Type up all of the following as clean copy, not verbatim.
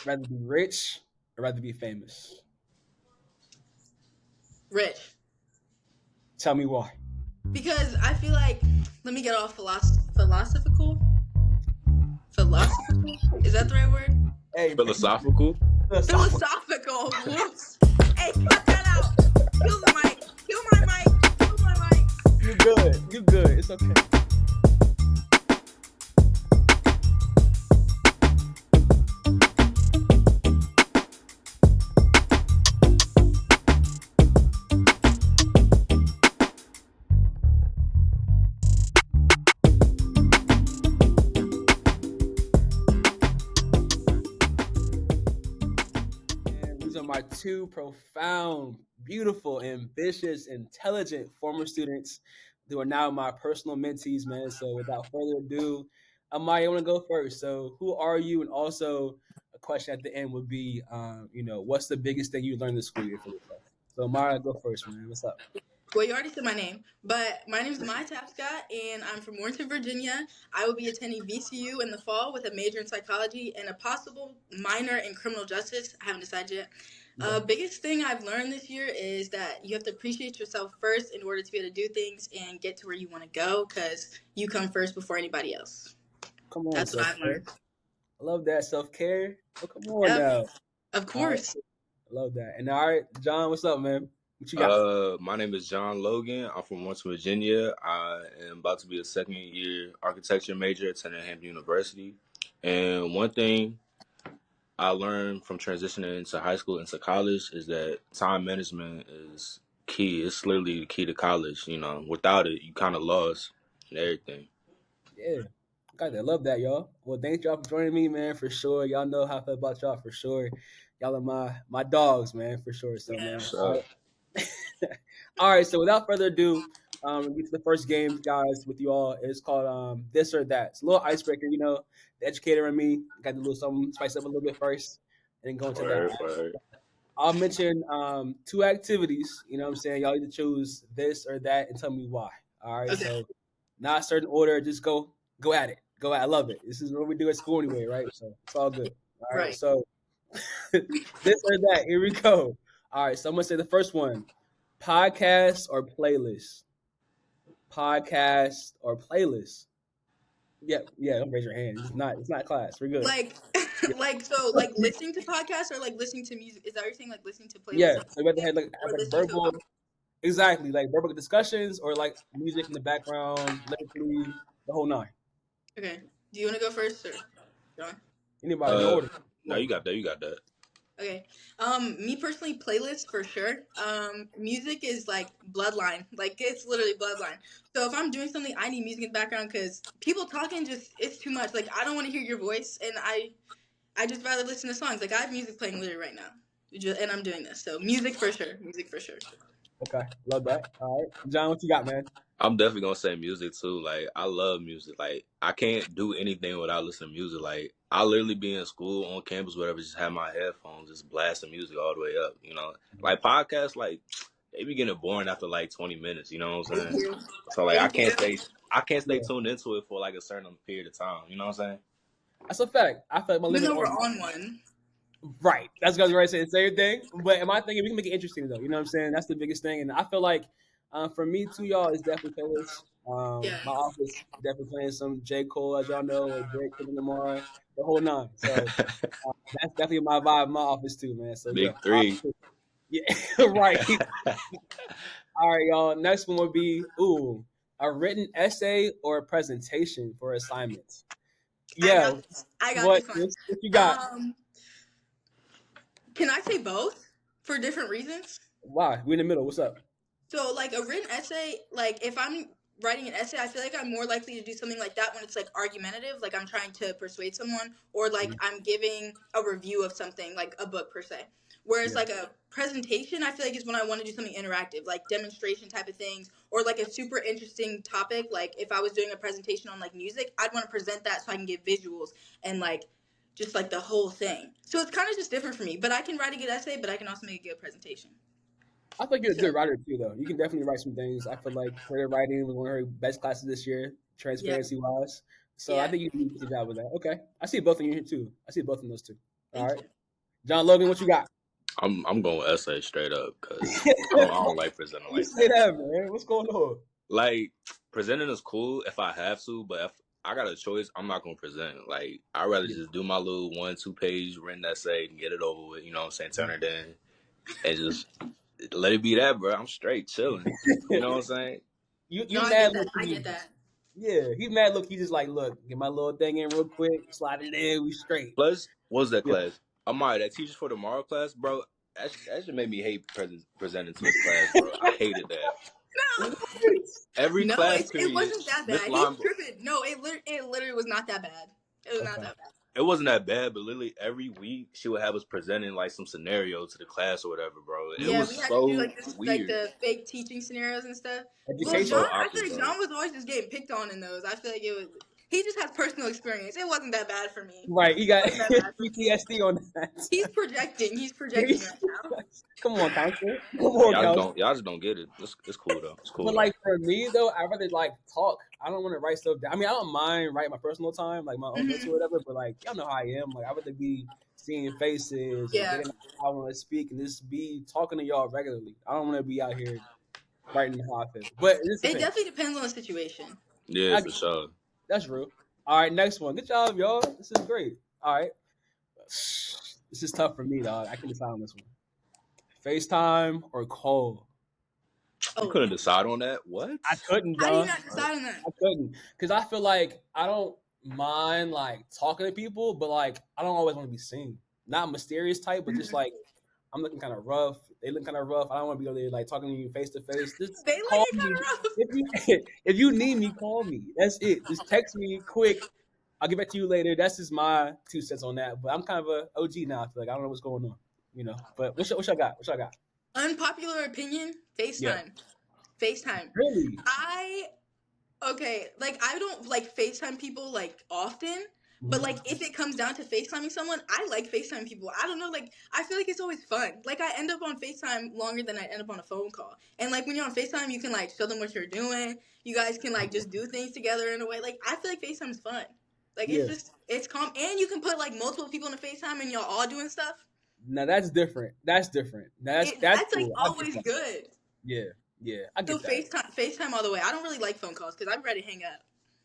Rather be rich or rather be famous? Rich. Tell me why. Because I feel like, let me get all philosophical. Philosophical? Is that the right word? Hey, Philosophical. Philosophical. Whoops. Hey, cut that out. Kill the mic. Kill my mic. Kill my mic. You good. You good. It's okay. And these are my two profound, beautiful, ambitious, intelligent former students who are now my personal mentees, man. So without further ado, Amaya, I want to go first. So who are you? And also a question at the end would be, what's the biggest thing you learned this school year for yourself? So Amaya, go first, man. What's up? Well, you already said my name, but my name is Maya Tapscott, and I'm from Warrenton, Virginia. I will be attending VCU in the fall with a major in psychology and a possible minor in criminal justice. I haven't decided yet. Biggest thing I've learned this year is that you have to appreciate yourself first in order to be able to do things and get to where you want to go, because you come first before anybody else. Come on, That's what I've learned. I love that self-care. Oh, come on now. Of course. I love that. And all right, John, what's up, man? What you got? My name is John Logan. I'm from Warrenton, Virginia. I am about to be a second year architecture major at Hampton University. And one thing I learned from transitioning into high school into college is that time management is key. It's literally the key to college. Without it, you kind of lost and everything. Yeah. God, I love that, y'all. Well, thank y'all for joining me, man, for sure. Y'all know how I feel about y'all, for sure. Y'all are my dogs, man, for sure. So, man. All right, so without further ado, we get to the first game, guys, with you all. It's called This or That. It's a little icebreaker, The educator and me got to do something, spice up a little bit first, and then go into that. I'll mention two activities, you know what I'm saying? Y'all need to choose this or that and tell me why. All right, so not a certain order, just go at it. Go at it. I love it. This is what we do at school anyway, right? So it's all good. All right. So this or that. Here we go. All right. So I'm gonna say the first one: podcast or playlist. Podcast or playlist. Yeah. Don't raise your hand. It's not class. We're good. Like listening to podcasts or like listening to music. Is that what you're saying? Like listening to playlists? Yeah. So we have to have like verbal. Exactly, like verbal discussions or like music in the background, lyrically, the whole nine. Okay. Do you want to go first, or John? Anybody? No order. No, you got that. Okay. Me personally, playlists for sure. Music is like bloodline. Like it's literally bloodline. So if I'm doing something, I need music in the background because people talking it's too much. Like I don't want to hear your voice, and I just rather listen to songs. Like I have music playing literally right now, and I'm doing this. So music for sure. Okay, love that. All right, John, what you got, man? I'm definitely gonna say music too. Like I love music. Like I can't do anything without listening to music. Like I literally be in school on campus, whatever, just have my headphones, just blasting music all the way up. Like podcasts, like they be getting boring after like 20 minutes. You know what I'm saying? So like I can't stay tuned into it for like a certain period of time. You know what I'm saying? That's a fact. I feel like my Even limit. though we're on one. Right. That's what I was right saying the same thing. But am I thinking we can make it interesting though? You know what I'm saying? That's the biggest thing. And I feel like for me too, y'all, it's definitely playlists. My office definitely playing some J. Cole, as y'all know, or Drake, Kendrick Lamar, the whole nine. So that's definitely my vibe in my office too, man. So Big three. Yeah, right. All right, y'all. Next one would be a written essay or a presentation for assignments. Yeah. I got this one. What you got? Can I say both for different reasons? Why? We're in the middle. What's up? So, like, a written essay, like, if I'm writing an essay, I feel like I'm more likely to do something like that when it's, like, argumentative, like I'm trying to persuade someone, or, like, I'm giving a review of something, like a book, per se. Whereas, like, a presentation, I feel like is when I want to do something interactive, like demonstration type of things, or, like, a super interesting topic. Like, if I was doing a presentation on, like, music, I'd want to present that so I can give visuals and, like, just, like, the whole thing. So it's kind of just different for me. But I can write a good essay, but I can also make a good presentation. I think you're a good writer, too, though. You can definitely write some things. I feel like creative writing was one of her best classes this year, transparency-wise. So I think you do a good job with that. Okay. I see both in you here, too. I see both in those two. All Thank right, you. John Logan, what you got? I'm going essay straight up because I don't like presenting You like say that. that, man. What's going on? Like presenting is cool if I have to, but if I got a choice, I'm not gonna present. Like I'd rather Yeah. just do my little 1-2 page written essay and get it over with. You know what I'm saying? Turn it in and just let it be that, bro. I'm straight chilling. You know what I'm saying? You No, I get mad that. look I get that. Yeah, he's mad look. He just like, look, get my little thing in real quick, slide it in, we straight. Plus, what's that Yeah. class? Amari, that teachers for tomorrow class, bro. That should make me hate presenting to his class, bro. I hated that. Every No, class it period, wasn't that Miss bad. He's Lime, tripping. No, it literally was not that bad. It was not Okay. that bad. it wasn't that bad, but literally every week she would have us presenting like some scenario to the class or whatever, bro. It Yeah, was we had to do so like this, like weird. the fake teaching scenarios and stuff. It Well, was Education. John, so I feel awkward, like bro. John was always just getting picked on in those. I feel like it was. He just has personal experience. It wasn't that bad for me. Right, he It got wasn't that bad for me. PTSD on that. He's projecting. He's projecting right now. Come on, counselor. Come No, on, counselor. y'all just don't get it. It's cool though. It's cool But though. like for me though, I rather like talk. I don't want to write stuff down. I mean, I don't mind writing my personal time, like my own notes or Hmm. whatever. But like y'all know how I am. Like I rather be seeing faces and Yeah, getting how I want to speak and just be talking to y'all regularly. I don't want to be out here writing how I feel. But it just it depends. definitely depends on the situation. Yeah, I, for sure. that's real. All right, next one. Good job, y'all. This is great. All right, this is tough for me, dog. I can decide on this one. FaceTime or call? You Oh, couldn't decide on that. What? I couldn't, how do you John. not decide on that? I couldn't because I feel like I don't mind like talking to people, but like I don't always want to be seen. Not mysterious type, but just Mhm. like I'm looking kind of rough. They look kind of rough. I don't want to be over there like talking to you face to face. Just They like call it me kind of rough. if you if you need me. Call me. That's it. Just text me quick. I'll get back to you later. That's just my 2 cents on that. But I'm kind of a OG now. I feel like I don't know what's going on. But what y'all got? What y'all got? Unpopular opinion: Yeah. FaceTime. FaceTime. Really? I Okay, like I don't like FaceTime people like often, but like Mhm. if it comes down to FaceTiming someone, I like FaceTime people. I don't know, like I feel like it's always fun. Like I end up on FaceTime longer than I end up on a phone call. And like when you're on FaceTime, you can like show them what you're doing. You guys can like just do things together in a way. Like I feel like FaceTime is fun. Like Yeah. it's calm, and you can put like multiple people in a FaceTime and y'all all doing stuff. Now that's different. That's different. That's That's like cool. I get always that. good. Yeah, yeah, I So get that. FaceTime all the way. I don't really like phone calls because I'm ready to hang up.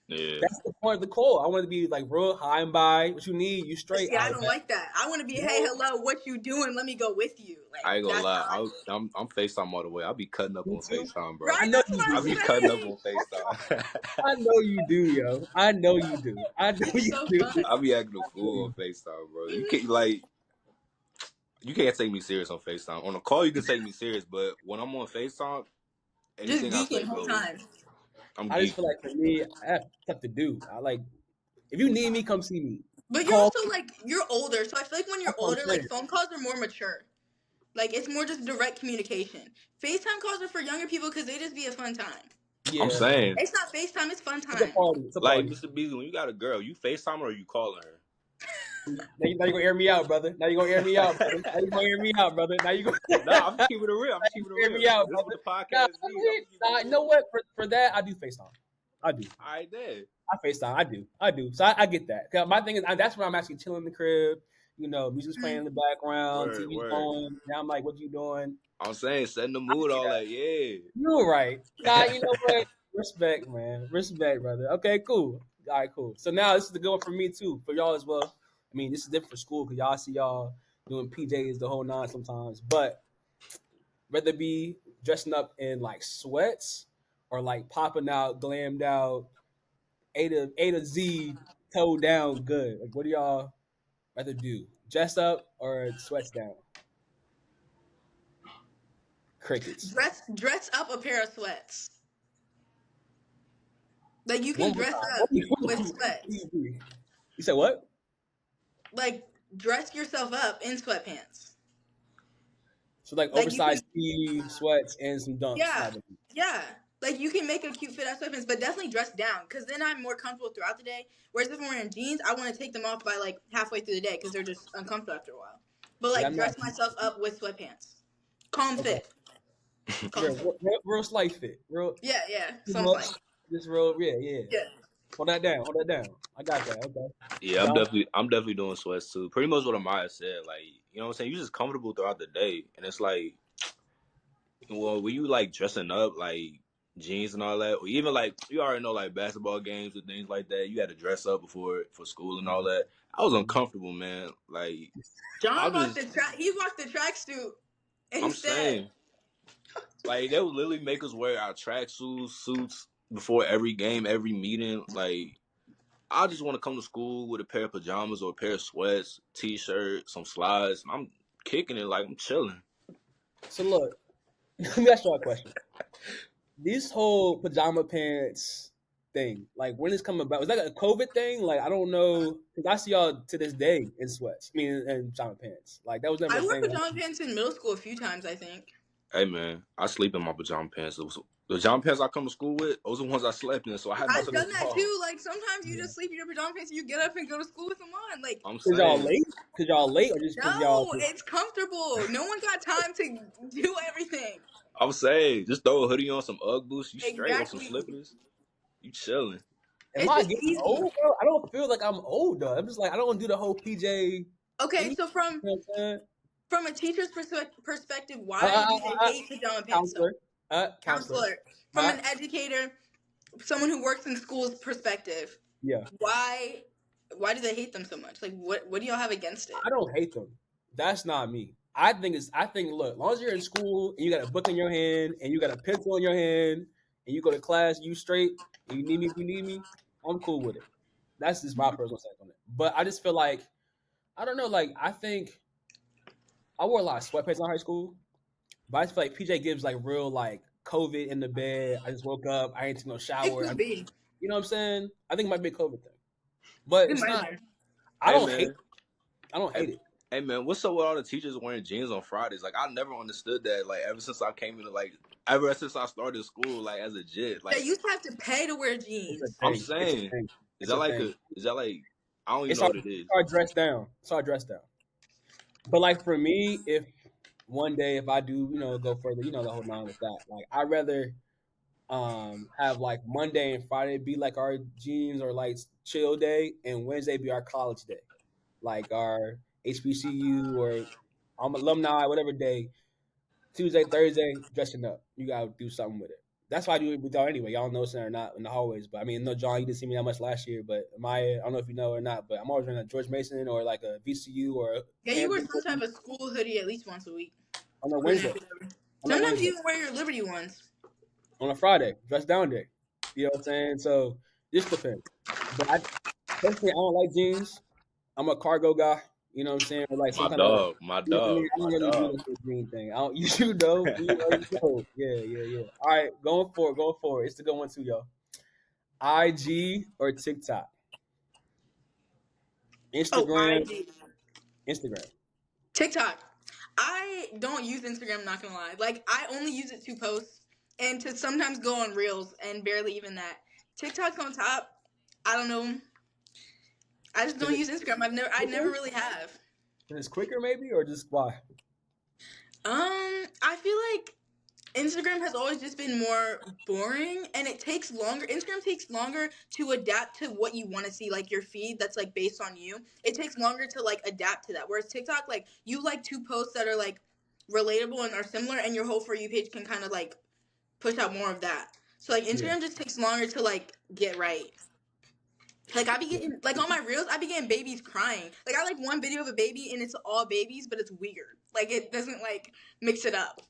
Yeah. That's the point of the call. I want to be like real high and by. What you need, you straight. See, I I don't bet. like that. I want to be, hey, No, hello, what you doing? Let me go with you. Like I ain't gonna that's lie. how I feel. I'm FaceTime all the way. I'll be cutting up me on too. FaceTime, bro. I Right? know That's you what I'm I'll be do. cutting up saying. on FaceTime. I know you do, yo. I know you do. I know It's you so do. fun. I'll be acting a I know fool you on FaceTime, bro. You Mhm. can't you can't take me serious on FaceTime. On a call you can take me serious, but when I'm on FaceTime, Just anything I geeking say the whole goes. time. I'm I just feel geeking. like for me, I have stuff to do. I like if you need me, come see me. But you're Call also me. like you're older, so I feel like when you're That's what I'm older, like saying. phone calls are more mature. Like it's more just direct communication. FaceTime calls are for younger people because they just be a fun time. I'm Yeah, saying, It's not FaceTime, it's fun it's a time. party. It's a like party. Mr. Beasley, when you got a girl, you FaceTime her or you calling her? Now you gonna air me out, brother. Now you gonna air me out, brother. Now you gonna air me out, brother. Now you gonna No, I'm just keeping it real. I'm just keeping it hear real. me out, This is what brother. the Nah, podcast needs. I'm gonna keep nah, it you know real. what? For that, I do FaceTime. I do. All right, then. I FaceTime. I do. So I get that. 'Cause my thing is, that's when I'm actually chilling in the crib. Music's playing in the background, Word, TV's word. going. Now I'm like, what you doing? I'm saying, setting the I mood, see all that. that. Yeah. You're right. Nah, you know what? Respect, man. Respect, brother. Okay, cool. All right, cool. So now this is the good one for me too, for y'all as well. I mean, this is different for school because y'all see y'all doing PJs the whole nine sometimes, but whether it be dressing up in like sweats or like popping out, glammed out, A to Z, toe down, good. Like, what do y'all rather do? Dress up or sweats down? Crickets. Dress up a pair of sweats. Like you One can more dress time. up What with do sweats. you do? You said what? Like dress yourself up in sweatpants. So like Like you can oversized tee, sweats, and some dunks Yeah, type of thing. yeah. Like you can make a cute fit out sweatpants, but definitely dress down because then I'm more comfortable throughout the day. Whereas if I'm wearing jeans, I want to take them off by like halfway through the day because they're just uncomfortable after a while. But Yeah, like I'm not. dress myself up with sweatpants. Calm Okay. fit. Yeah, Calm fit. real slight fit. Real Yeah, yeah. too Something much. like Just real. Yeah, yeah. yeah. Hold that down. Hold that down. I got that. Okay. Yeah, John. I'm definitely doing sweats too. Pretty much what Amaya said. Like, you know what I'm saying? You just comfortable throughout the day, and it's like, well, when you like dressing up, like jeans and all that, or even like you already know, like basketball games and things like that, you had to dress up before for school and all that. I was uncomfortable, man. Like, John I'm walked just, the track. He walked the tracksuit I'm instead. saying, like they would literally make us wear our track suits before every game, every meeting. Like, I just want to come to school with a pair of pajamas or a pair of sweats, t-shirt, some slides. And I'm kicking it like I'm chilling. So look, let me ask you a question. This whole pajama pants thing, like when it's coming about, is that a COVID thing? Like I don't know, because I see y'all to this day in sweats. I mean, in pajama pants. Like that was never I a wore thing. pajama pants in middle school a few times, I think. Hey man, I sleep in my pajama pants. The pajama pants I come to school with, those are the ones I slept in, so I had I've nothing to done that draw. too. Like sometimes you just sleep in your pajama pants and you get up and go to school with them on. Like I'm Cause y'all saying, late? Cause y'all late, or just cause y'all? no, it's comfortable. No one got time to do everything. just throw a hoodie on, some UGG boots, you straight, or some Exactly. slippers, you chilling. Am It's I just getting easy. old, bro? I don't feel like I'm old though. I'm just like I don't want to do the whole PJ. Okay, Anything, so you know what I'm saying? from a teacher's perspective, Uh, why uh, do they uh, uh, hate pajama pants so counselor, much? counselor. Counselor, from an educator, someone who works in schools perspective, Yeah, why do they hate them so much? Like what do y'all have against it? I don't hate them. That's not me. I think look, as long as you're in school and you got a book in your hand and you got a pencil in your hand and you go to class, you straight, and you need me if you need me, I'm cool with it. That's just my personal take on it. But I just feel like I don't know, like I think I wore a lot of sweatpants in high school, but I just feel like PJ gives like real like COVID in the bed. I just woke up, I ain't took no It shower. could be. You know what I'm saying? I think it might be a COVID thing. But It it's might not have been. I Hey don't hate man, I don't hey, hate it. hey man, what's up with all the teachers wearing jeans on Fridays? Like I never understood that. Like ever since I came into like ever since I started school, like as a jit, They like used to have to pay to wear It's a jeans. I'm thing. It's a saying, thing. is It's that a like thing. a is that like I don't even It's know our what it is. it's our dress down. It's our dress down. But like for me, if one day if I do, go further, the whole nine with that. Like I'd rather have like Monday and Friday be like our jeans or like chill day and Wednesday be our college day. Like our HBCU or I'm alumni, whatever day. Tuesday, Thursday, dressing up. You gotta do something with it. That's why I do it with y'all anyway. Y'all know something or not in the hallways. But I mean, no, John, you didn't see me that much last year. But Maya, I don't know if you know or not, but I'm always wearing a George Mason or like a VCU or a Yeah, you wear Hampton some type of school hoodie at least once a week. on a Crew Wednesday. neck, whatever. On a Sometimes you Wednesday. even wear your Liberty ones. On a Friday, dress down day. You know what I'm saying? So this depends. But personally, I don't like jeans. I'm a cargo guy. You know what I'm saying? Or like some My kind of like, dog, my you know what I dog, mean? I my don't really do dog. the whole green thing. I don't, you already know. Yeah, yeah, yeah. All right, going for it. It's the good one too, y'all. IG or TikTok? Oh, Instagram, IG. Instagram. TikTok. I don't use Instagram, not gonna lie. Like I only use it to post and to sometimes go on reels and barely even that. TikTok's on top. I don't know. I just Cause don't it's use Instagram. I never quicker. really have. Cause it's quicker, maybe, or just why? I feel like Instagram has always just been more boring and it takes longer. Instagram takes longer to adapt to what you want to see, like your feed that's like based on you. It takes longer to like adapt to that. Whereas TikTok, like you like two posts that are like relatable and are similar, and your whole For You page can kind of like push out more of that. So like Yeah, Instagram just takes longer to like get right. Like I be yeah. getting like on my reels, I be getting babies crying. Like I like one video of a baby and it's all babies, but it's weird. Like it doesn't like mix it up.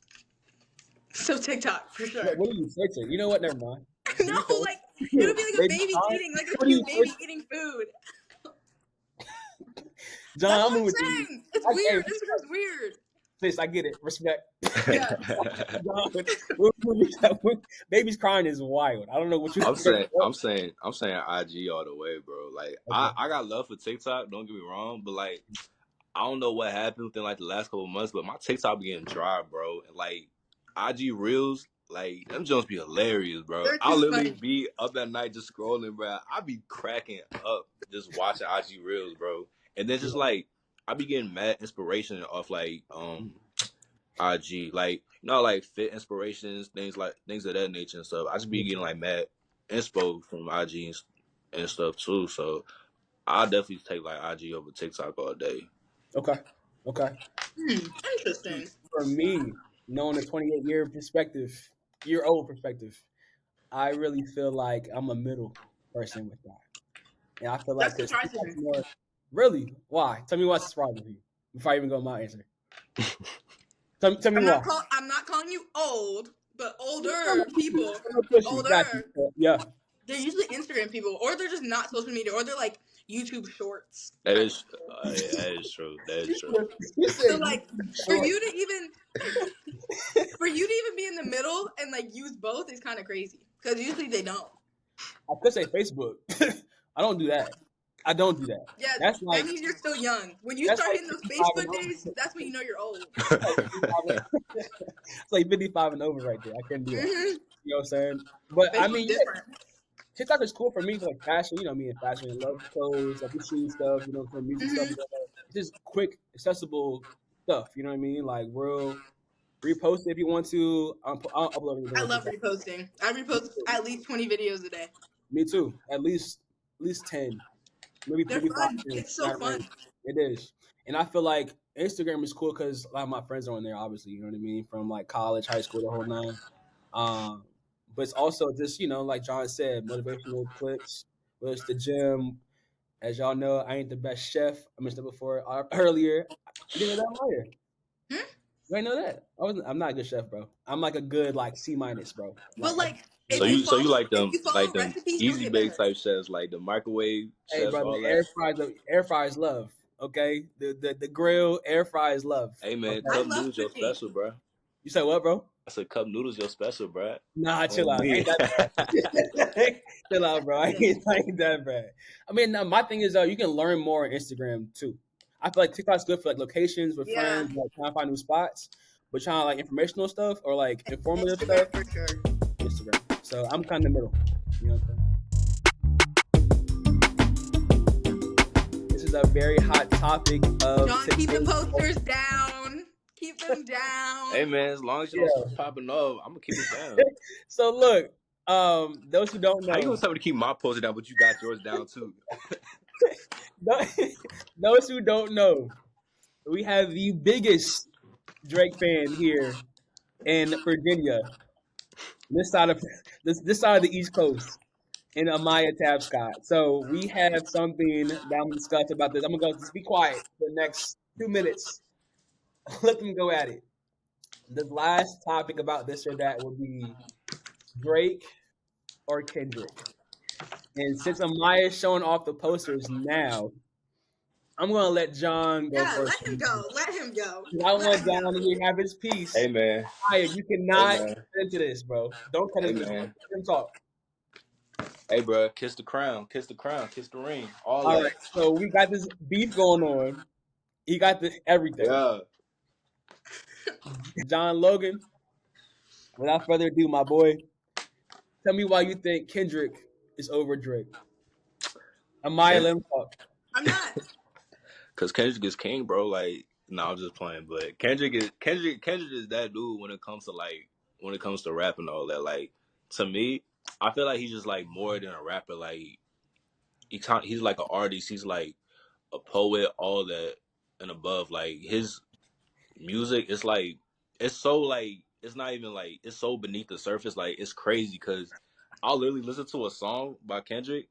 So TikTok for sure. What are you searching? You know what? Never mind. No, To be fair, like it'll be like a baby baby time. eating, like a What are you cute baby searching? eating food. That's John, I'm what moving to I'm you. saying. It's Hey, weird. Instagram's weird. sis, I get it. Respect. Yeah. John, baby's crying is wild. I don't know what you. I'm saying, I'm saying, I'm saying IG all the way, bro. Like Okay. I got love for TikTok. Don't get me wrong, but like I don't know what happened within like the last couple of months, but my TikTok be getting dry, bro. And like IG reels, like them Jones be hilarious, bro. They're I too literally funny. be up at night just scrolling, bro. I be cracking up just watching IG reels, bro. And then Yeah. just like I be getting mad inspiration off like IG, like like fit inspirations, things of that nature and stuff. I just be getting like mad inspo from IG and stuff too. So I definitely take like IG over TikTok all day. Okay. Interesting. For me, knowing the 28-year old perspective, I really feel like I'm a middle person with that. And I feel like That's because surprising. more really why? Tell me what's surprising to you before I even go my answer. Tell me why. I'm not calling you old, but older people, Got older. you. Yeah. They're usually Instagram people, or they're just not social media, or they're like YouTube Shorts. That is true. That is true. You So said you like for short. you to even be in the middle and like use both is kind of crazy because usually they don't. I could say Facebook. I don't do that. I don't do that. Yeah, That's that like mean you're still young. When you that's start like hitting those 55 and Facebook over. days, that's when you know you're old. It's like 55 and over right there. I couldn't do that. Mm-hmm. You know what I'm saying? But I Facebook's mean, yeah, different. TikTok is cool for me for like fashion. You know me in fashion. I love clothes, like shoe stuff. You know what I'm saying? Music stuff. Mm-hmm. It's just quick, accessible stuff. You know what I mean? Like real. Repost it if you want to. I'll upload anything I on love TikTok. reposting. I repost at least 20 videos a day. Me too. At least 10. Maybe They're 5 fun. 10 in It's so that range. fun. It is. And I feel like Instagram is cool because a lot of my friends are on there, obviously, you know what I mean? From like college, high school, the whole nine. Um, but it's also just, like John said, motivational clips, whether it's the gym. As y'all know, I ain't the best chef. I mentioned it before earlier. You didn't know that, I'm liar. Hmm? You ain't know that. I'm not a good chef, bro. I'm like a good like C minus, bro. But Like I like So if you you follow like if them you follow easy recipes, you'll get bake better. type chefs, like the microwave Hey, chefs, brother, all that. air fries love. Okay, the grill air fries love. Hey man, Okay, I cup love noodles your cooking. special, bro. you said what, bro? I said cup noodles your special, bro. Nah, chill On out. me. Ain't that bad? Chill out, bro. I ain't that bad. I mean, no, my thing is, you can learn more on Instagram too. I feel like TikTok's good for like locations with Yeah, friends, like trying to find new spots. But trying to like informational stuff or like informative stuff, Instagram for sure. Instagram. So I'm kind of in the middle. You know what I'm saying? This is a very hot topic of John, keep the today's. posters down. Keep them down. Hey man, as long as you don't Yeah. start popping off, I'm gonna keep it down. So look, those who don't How you gonna know, tell me to keep my poster down, but you got yours down too? those who don't know, we have the biggest Drake fan here in Virginia, this side of this side of the East Coast, in Amaya Tapscott. So we have something that I'm gonna discuss about this. I'm gonna go just be quiet for the next 2 minutes. Let them go at it. The last topic about this or that will be Drake or Kendrick. And since Amaya's showing off the posters now, I'm gonna let John go Yeah, first. let him go. Let him go. I Let want him John to go. hear have his piece. Hey man, Amaya, you hey cannot man, get into this, bro. Don't cut hey his. man, Let him talk. hey bro, kiss the crown, kiss the crown, kiss the ring, all All that. right, so we got this beef going on. He got the everything. Yeah. John Logan. Without further ado, my boy, tell me why you think Kendrick is over Drake. Amaya, let him talk. I'm not. Cause Kendrick is king, bro. Like, no, I'm just playing. But Kendrick is that dude when it comes to rap and all that. Like, to me, I feel like he's just like more than a rapper. Like, he's like an artist. He's like a poet, all that and above. Like his music is like it's so like it's not even like it's so beneath the surface. Like it's crazy because I'll literally listen to a song by Kendrick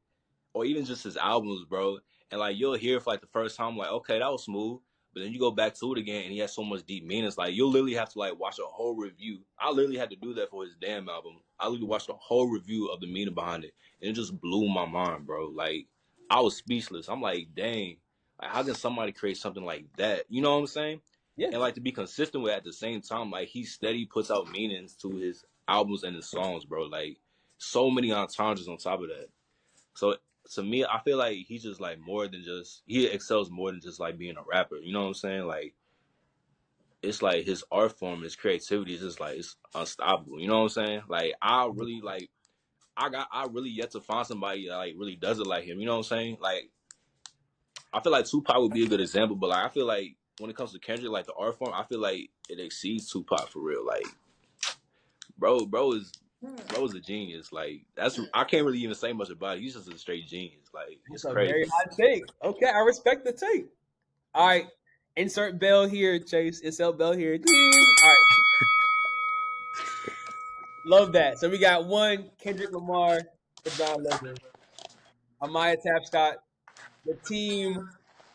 or even just his albums, bro. And like you'll hear it for like the first time, like, okay, that was smooth. But then you go back to it again and he has so much deep meanings. Like you'll literally have to like watch a whole review. I literally had to do that for his damn album. I literally watched a whole review of the meaning behind it. And it just blew my mind, bro. Like I was speechless. I'm like, dang, like how can somebody create something like that? You know what I'm saying? Yeah, And like to be consistent with it at the same time, like he steady puts out meanings to his albums and his songs, bro. Like so many entendres on top of that. So to me, I feel like he's just like more than just he excels more than just like being a rapper. You know what I'm saying? Like it's like his art form, his creativity is just like it's unstoppable. You know what I'm saying? Like I really yet to find somebody that like really does it like him. You know what I'm saying? Like I feel like Tupac would be a good example, but like I feel like when it comes to Kendrick, like the art form, I feel like it exceeds Tupac for real. Like bro is Flo's a genius. Like I can't really even say much about it. He's just a straight genius. Like it's That's a crazy. very hot take. Okay, I respect the take. All right, insert bell here, Chase. Insert bell here. Ding. All right, love that. So we got one Kendrick Lamar for John Legend, Amaya Tapscott, the team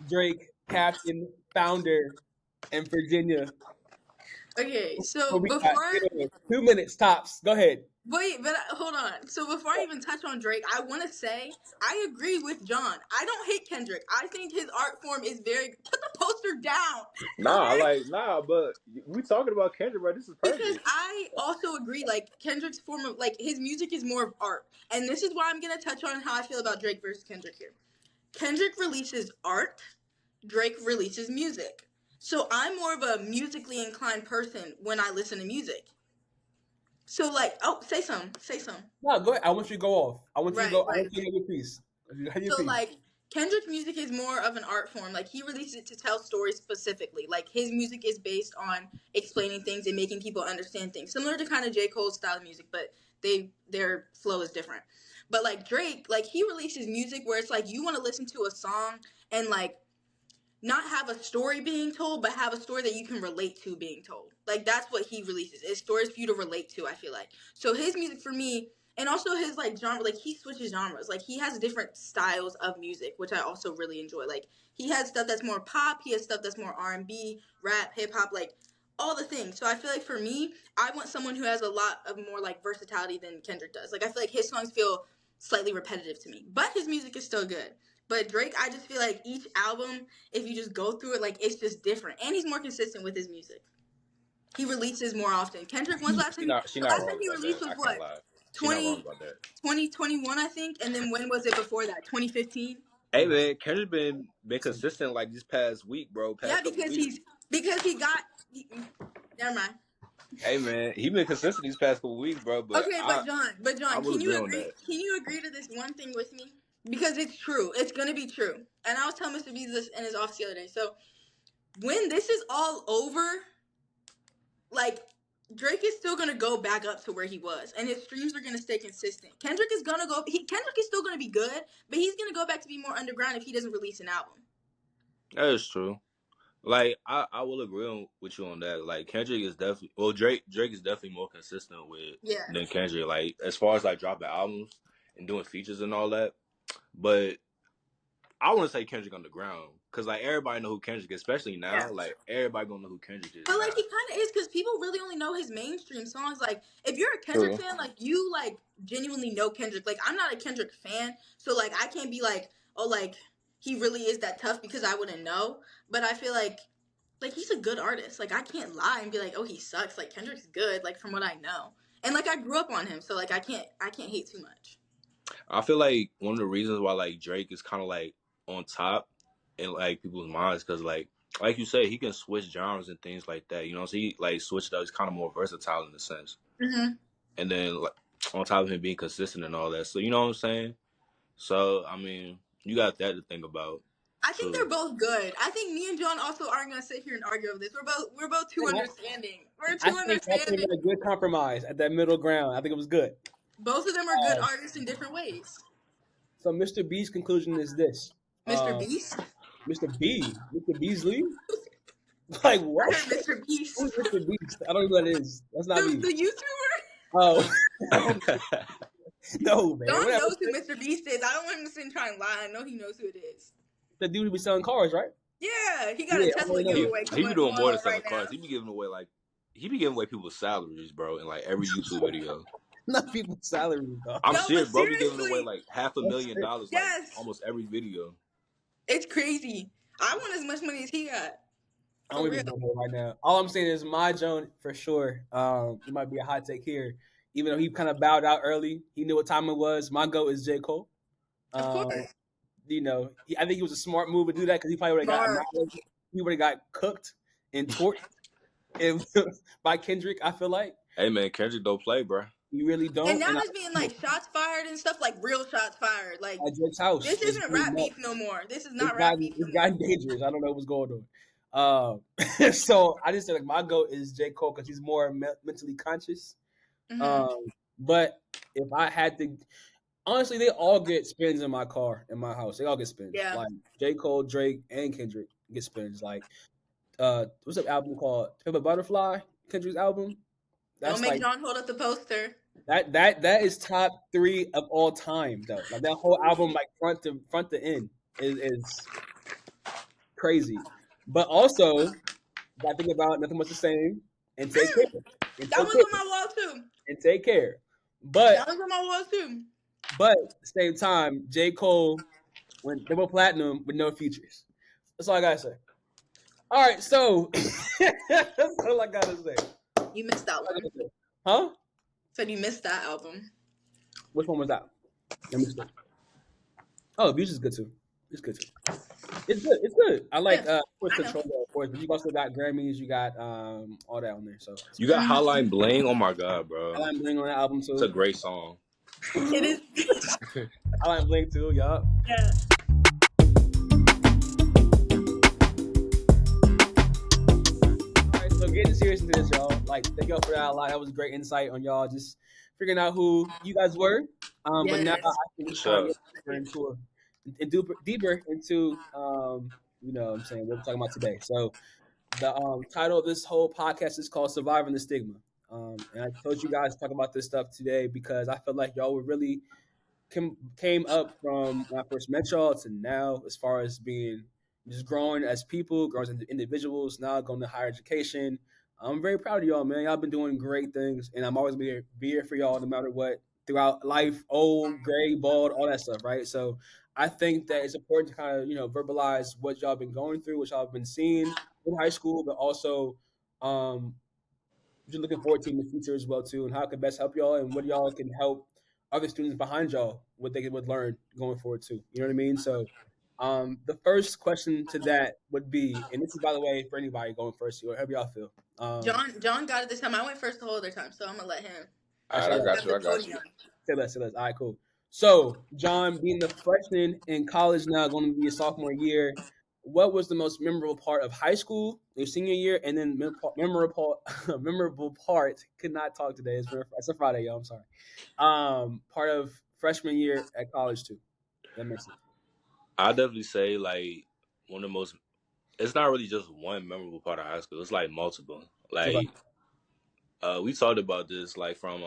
Drake, captain, founder, and Virginia. Okay, so What we got? before 2 minutes tops. Go ahead. wait, but hold on. So before I even touch on Drake, I want to say I agree with John. I don't hate Kendrick. I think his art form is very. Put the poster down. But we talking about Kendrick, bro. This is perfect. Because I also agree, like Kendrick's form of like his music is more of art, and this is why I'm gonna touch on how I feel about Drake versus Kendrick here. Kendrick releases art, Drake releases music. So I'm more of a musically inclined person when I listen to music. So like, oh, say some. No, go ahead. I want you to go off. I want you to go. I Right. want you to have your piece. So like Kendrick's music is more of an art form. Like he releases it to tell stories specifically. Like his music is based on explaining things and making people understand things. Similar to kind of J. Cole's style of music, but their flow is different. But like Drake, like he releases music where it's like you want to listen to a song and like not have a story being told, but have a story that you can relate to being told. Like that's what he releases. It's stories for you to relate to, I feel like. So his music for me, and also his like genre, like he switches genres. Like he has different styles of music, which I also really enjoy. Like he has stuff that's more pop, he has stuff that's more R&B, rap, hip hop, like all the things. So I feel like for me, I want someone who has a lot of more like versatility than Kendrick does. Like I feel like his songs feel slightly repetitive to me, but his music is still good. But Drake, I just feel like each album, if you just go through it, like it's just different, and he's more consistent with his music. He releases more often. Kendrick, when's the last time? The last time he released was what? 2021, I think. And then when was it before that? 2015. Hey man, Kendrick been consistent like this past week, bro. Yeah, because he got. Never mind. Hey man, he been consistent these past couple weeks, bro. But okay, but John, can you agree? Can you agree to this one thing with me? Because it's true. It's gonna be true. And I was telling Mr. Beasley this in his office the other day. So when this is all over, like Drake is still gonna go back up to where he was, and his streams are gonna stay consistent. Kendrick is gonna go. Kendrick is still gonna be good, but he's gonna go back to be more underground if he doesn't release an album. That is true. Like I will agree with you on that. Like Kendrick is definitely Drake is definitely more consistent than Kendrick. Like as far as like dropping albums and doing features and all that. But I want to say Kendrick underground because like everybody know who Kendrick is, especially now. Yeah. Like everybody gonna know who Kendrick is. But like he kind of is because people really only know his mainstream songs. Like if you're a Kendrick fan, like you like genuinely know Kendrick. Like I'm not a Kendrick fan, so like I can't be like, oh, like he really is that tough because I wouldn't know. But I feel like he's a good artist. Like I can't lie and be like, oh, he sucks. Like Kendrick's good. Like from what I know, and like I grew up on him, so like I can't hate too much. I feel like one of the reasons why like Drake is kind of like on top in like people's minds because like you say he can switch genres and things like that. You know, so he like switched up. He's kind of more versatile in a sense. Mm-hmm. And then like on top of him being consistent and all that, so you know what I'm saying. So I mean, you got that to think about. I think they're both good. I think me and John also aren't gonna sit here and argue over this. We're both too understanding. We're too understanding. I think a good compromise at that middle ground. I think it was good. Both of them are good artists in different ways. So Mr. B's conclusion is this. Mr. Beast? Mr. Beasley? Like what? Mr. Beast. Who's Mr. Beast? I don't know who that is. That's not me. The YouTuber? Oh. No, man. John knows who Mr. Beast is. I don't want him to sit and try and lie. I know he knows who it is. The dude who be selling cars, right? Yeah, he got a Tesla giveaway. He be doing more than selling cars. He be giving away people's salaries, bro, in like every YouTube video. Not people's salaries, though. I'm serious, bro. Be giving away like $500,000, like almost every video. It's crazy. I want as much money as he got. I don't even know right now. All I'm saying is my Joan for sure. It might be a hot take here, even though he kind of bowed out early. He knew what time it was. My goat is J. Cole. Of course. You know, I think it was a smart move to do that because he probably would have got cooked and torched by Kendrick. I feel like. Hey man, Kendrick don't play, bro. You really don't. And now there's being like shots fired and stuff, like real shots fired. Like at Drake's house. This isn't rap beef no more. This is not rap beef. It's gotten dangerous. I don't know what's going on. So I just said like my goat is J. Cole because he's more mentally conscious. Mm-hmm. But if I had to, honestly, they all get spins in my car, in my house. They all get spins. Yeah. Like J. Cole, Drake, and Kendrick get spins. Like, what's that album called? Pimp a Butterfly, Kendrick's album. Don't That's make like John hold up the poster. that is top 3 of all time though. Like that whole album, like front to end, is crazy. But also, gotta think about Nothing Much the Same and Take Care. And That Take one's Care. on my wall too. And Take Care. That But one's on my wall too. at the same time, J. Cole went double platinum with no features. That's all I gotta say. All right, so that's all I gotta say. You missed that one. Huh? Said you missed that album. Which one was that? Let me see. Oh, Beach is good too. It's good too. It's good. It's good. I like Push Control, of course, but you also got Grammys. You got all that on there. So You got Hotline Bling. Oh my god, bro! I like Bling on that album too. It's a great song. It is. I like Bling too. Yup. Yeah. All right, so getting serious into this, y'all. Like, thank y'all for that a lot. That was a great insight on y'all just figuring out who you guys were. But now I think it's time to get deeper into you know what I'm saying, what we're talking about today. So the title of this whole podcast is called Surviving the Stigma. And I told you guys to talk about this stuff today because I feel like y'all were really came up from when I first met y'all to now, as far as being just growing as people, growing as individuals, now going to higher education. I'm very proud of y'all, man. Y'all been doing great things, and I'm always be here for y'all no matter what throughout life, old, gray, bald, all that stuff, right? So I think that it's important to kind of, you know, verbalize what y'all been going through, what y'all been seeing in high school, but also just looking forward to in the future as well too, and how it can best help y'all, and what y'all can help other students behind y'all, what they would learn going forward too. You know what I mean? So the first question to that would be, and this is by the way for anybody going first, or however y'all feel. John got it this time. I went first the whole other time, so I'm gonna let him. All right, I got you. Say less. All right, cool. So, John, being the freshman in college now, going to be a sophomore year, what was the most memorable part of high school, your senior year, and then memorable part? Could not talk today. It's a Friday, y'all. I'm sorry. Part of freshman year at college too. That makes sense. I definitely say like one of the most. It's not really just one memorable part of high school. It's like multiple. Like we talked about this, like from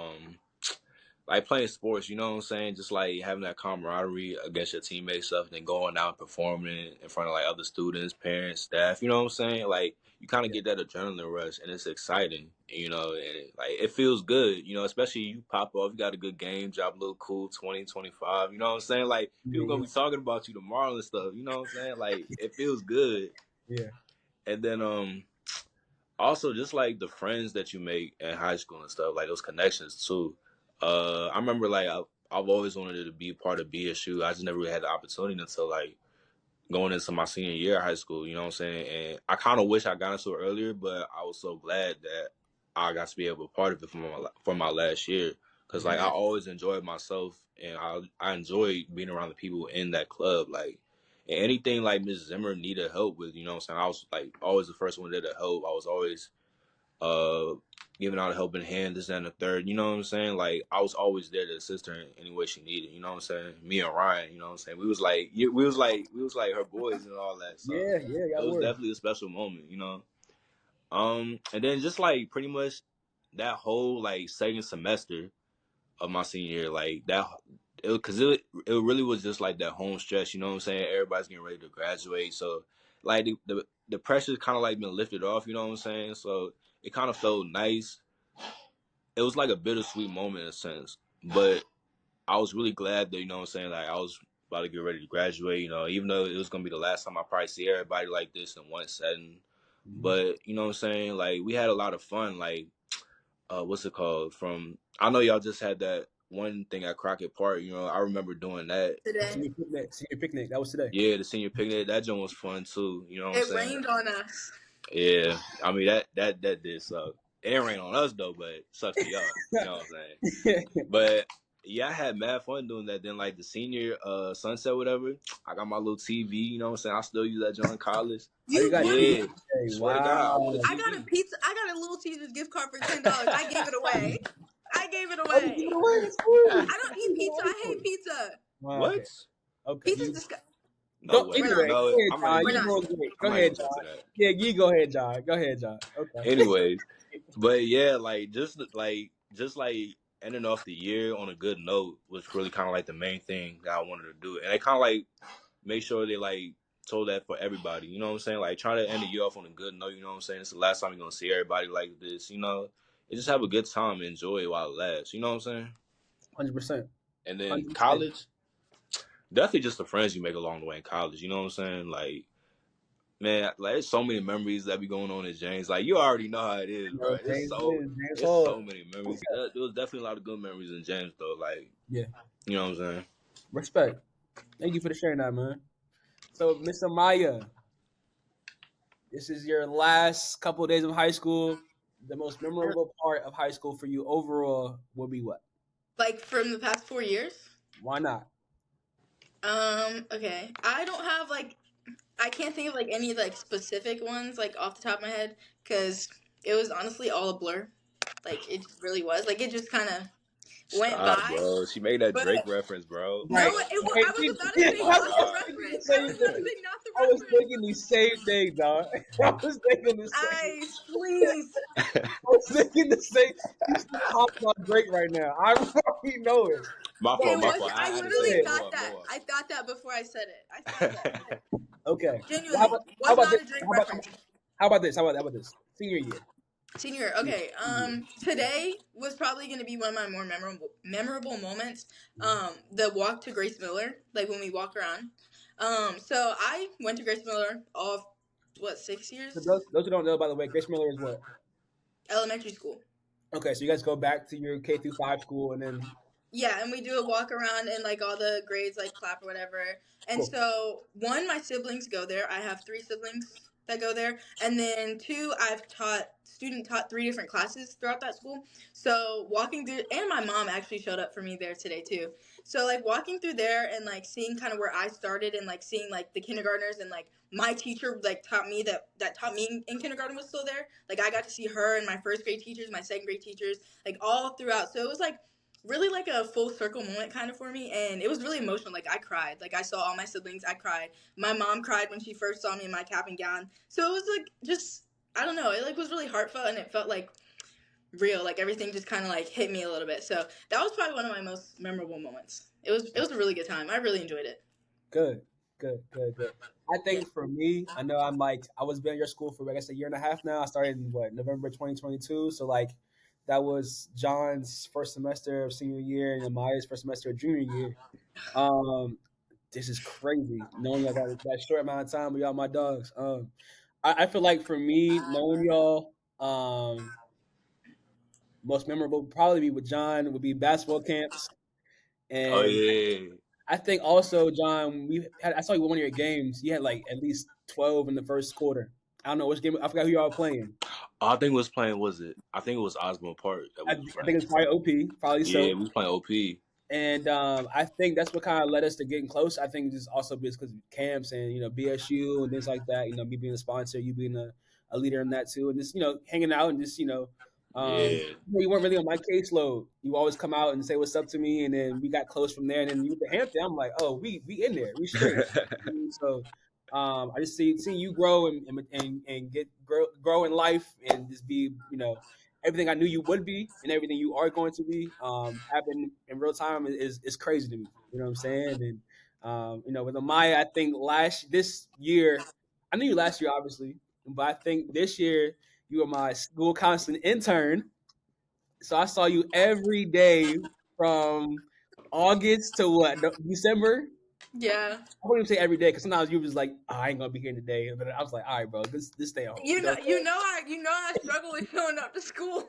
like playing sports, you know what I'm saying? Just like having that camaraderie against your teammates stuff, and then going out and performing in front of like other students, parents, staff, you know what I'm saying? Like you kind of get that adrenaline rush, and it's exciting, you know, and it feels good, you know, especially you pop off, you got a good game, drop a little cool 20, 25, you know what I'm saying? Like people gonna be talking about you tomorrow and stuff, you know what I'm saying? Like it feels good. Yeah. And then also just like the friends that you make in high school and stuff, like those connections too. I remember like I've always wanted to be part of BSU. I just never really had the opportunity until like going into my senior year of high school, you know what I'm saying? And I kind of wish I got into it earlier, but I was so glad that I got to be able to be part of it for my last year. Because like I always enjoyed myself, and I enjoyed being around the people in that club. Like, and anything like Ms. Zimmer needed help with, you know what I'm saying? I was like always the first one there to help. I was always giving out a helping hand, this and the third, you know what I'm saying? Like I was always there to assist her in any way she needed, you know what I'm saying? Me and Ryan, you know what I'm saying? We was like her boys and all that. So Yeah, it was definitely a special moment, you know. And then just like pretty much that whole like second semester of my senior year, like that, it really was just like that home stretch, you know what I'm saying? Everybody's getting ready to graduate, so like the pressure's kind of like been lifted off, you know what I'm saying? So it kind of felt nice. It was like a bittersweet moment in a sense, but I was really glad that, you know what I'm saying, like I was about to get ready to graduate, you know, even though it was gonna be the last time I probably see everybody like this in one setting. But you know what I'm saying, like we had a lot of fun. Like what's it called, from I know y'all just had that one thing at Crockett Park, you know, I remember doing that today. Senior picnic, that was today. Yeah, the senior picnic, that joint was fun too, you know what I'm saying? It rained on us. Yeah, I mean that did suck. It didn't rain on us though, but it sucks for y'all, you know what I'm saying? But yeah, I had mad fun doing that. Then like the senior sunset, whatever, I got my little TV, you know what I'm saying? I still use that joint in college. You yeah, Swear to God, I got a pizza. I got a Little Caesars gift card for $10. I gave it away. I gave it Oh, you give away. it away. It's cool. I don't eat pizza. I hate pizza. Wow, What? okay. Pizza's You disgusting. No go way. We're not. anyway. No, Go ahead, I'm not John. even We're You gonna. not. doing great. Go I'm not even ahead, gonna John. get to that. Yeah, you go ahead, John. Go ahead, John. Okay. Anyways, but yeah, just like ending off the year on a good note was really kind of like the main thing that I wanted to do, and I kind of like make sure they like told that for everybody. You know what I'm saying? Like try to end the year off on a good note. You know what I'm saying? It's the last time you're gonna see everybody like this. You know, and just have a good time and enjoy it while it lasts. You know what I'm saying? 100%. And then 100%. college, definitely just the friends you make along the way in college. You know what I'm saying? Like. Man, like there's so many memories that be going on in James. Like you already know how it is, bro. No, James is James It's Hall. so many memories. There was definitely a lot of good memories in James, though. Like, Yeah. you know what I'm saying? Respect. Thank you for sharing that, man. So, Mr. Maya, this is your last couple of days of high school. The most memorable part of high school for you overall will be what? Like from the past 4 years. Why not? Okay. I don't have like. I can't think of like any like specific ones like off the top of my head because it was honestly all a blur. Like it really was. Like it just kind of went Stop, by. bro. She made that But Drake reference, bro. no, Right. I was about to Yeah, say I not the was Stop. thinking the reference. I same was about to thing. say not the I was reference. thinking the same thing, dog. I was thinking the same. Ice, please. I was thinking the same. You still talking about Drake right now. I already know it. My But fault, It my was. fault. I I had to say literally it. yeah. Blow thought up, that. blow up. I thought that before I said it. I thought that. Okay. Well, Genuinely, how was about this? not a Drake How about reference. how about this? How about this? Senior year. Senior, okay. Today was probably gonna be one of my more memorable moments. The walk to Grace Miller, like when we walk around. So I went to Grace Miller all what 6 For years those who don't know, by the way, Grace Miller is what? elementary school. Okay, so you guys go back to your K through 5 school, and then Yeah, and we do a walk around and like all the grades like clap or whatever. And cool. so one, my siblings go there. I have 3 siblings that go there, and then 2, I've taught 3 different classes throughout that school. So walking through, and my mom actually showed up for me there today too. So like walking through there and like seeing kind of where I started and like seeing like the kindergartners and like my teacher like taught me that taught me in kindergarten was still there. Like I got to see her and my first grade teachers, my second grade teachers, like all throughout. So it was like really like a full circle moment kind of for me, and it was really emotional. Like I cried, like I saw all my siblings, I cried. My mom cried when she first saw me in my cap and gown. So it was like just, I don't know, it like was really heartfelt and it felt like real. Like everything just kind of like hit me a little bit. So that was probably one of my most memorable moments. It was a really good time. I really enjoyed it. Good, good, good, good. I Yeah. think for me, I know I was been at your school for I guess a year and a half now. I started in November 2022. So like that was John's first semester of senior year and Maya's first semester of junior year. Um, this is crazy knowing y'all that short amount of time with y'all my dogs. I feel like for me knowing y'all, most memorable would probably be with John would be basketball camps. Oh And yeah. I think also, John, I saw you one of your games. You had like at least 12 in the first quarter. I don't know which game. I forgot who y'all were playing. I think was playing. Was it? I think it was Osborne Park that I, we was I think playing. it's probably OP, probably Yeah, so. we was playing OP. And I think that's what kind of led us to getting close. I think just also because of camps and BSU and things like that. Me being a sponsor, you being a leader in that too, and just hanging out and just Yeah. you weren't really on my caseload. You always come out and say what's up to me, and then we got close from there. And then you with the Hampton, I'm like, oh, we in there, we straight. So I just seeing you grow and get grow in life and just be everything I knew you would be and everything you are going to be happen in real time is crazy to me. You know what I'm saying? And with Amaya, I think this year, I knew you last year obviously, but I think this year you were my school counseling intern. So I saw you every day from August to December. Yeah. I wouldn't even say every day because sometimes you was like, oh, I ain't gonna be here today. But I was like, all right, bro, this stay at home. You know, I struggle with showing up to school.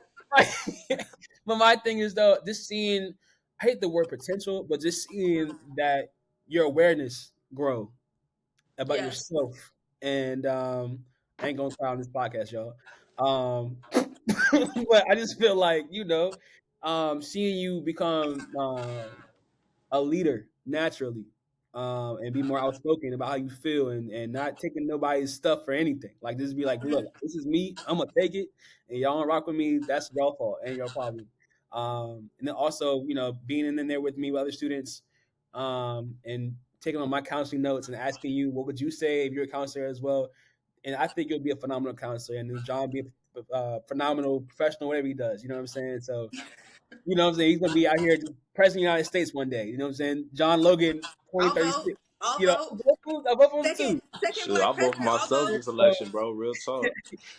But my thing is though, just seeing, I hate the word potential, but just seeing that your awareness grow about Yeah. yourself. And I ain't gonna cry on this podcast, y'all. But I just feel like seeing you become a leader naturally, and be more outspoken about how you feel and not taking nobody's stuff for anything. Like just be like, look, this is me. I'm gonna take it, and y'all don't rock with me. That's your fault and your problem. And then also, being in there with me with other students, and taking on my counseling notes and asking you, what would you say if you're a counselor as well? And I think you'll be a phenomenal counselor, and then John be a phenomenal professional, whatever he does. You know what I'm saying? So, he's gonna be out here president of the United States one day. You know what I'm saying? John Logan, I'll 2036. vote. I'll You know, vote. I vote for him Second too. second Shoot, I black vote for president. I'll myself vote. this election, bro. Real talk.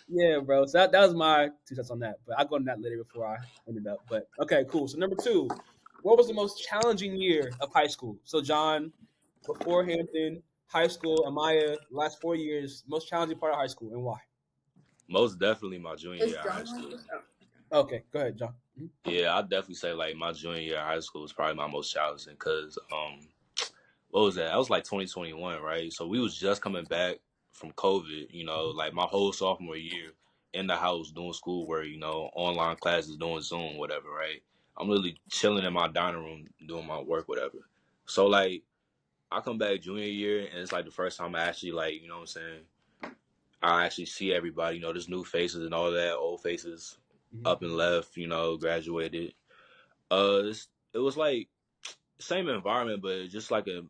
Yeah, bro. So that was my 2 cents on that. But I'll go into that later before I ended up. But okay, cool. So number two, what was the most challenging year of high school? So John, before Hampton, high school, Amaya, last 4 years, most challenging part of high school and why? Most definitely my junior Is year of high John on school. this? Oh. Okay, go ahead, John. Yeah, I'd definitely say like my junior year of high school was probably my most challenging because what was that? That was like 2021, right? So we was just coming back from COVID, like my whole sophomore year in the house doing schoolwork, online classes, doing Zoom, whatever, right? I'm literally chilling in my dining room doing my work, whatever. So like I come back junior year and it's like the first time I actually like, you know what I'm saying? I actually see everybody, there's new faces and all that, old faces up and left, graduated. It was like same environment, but just like a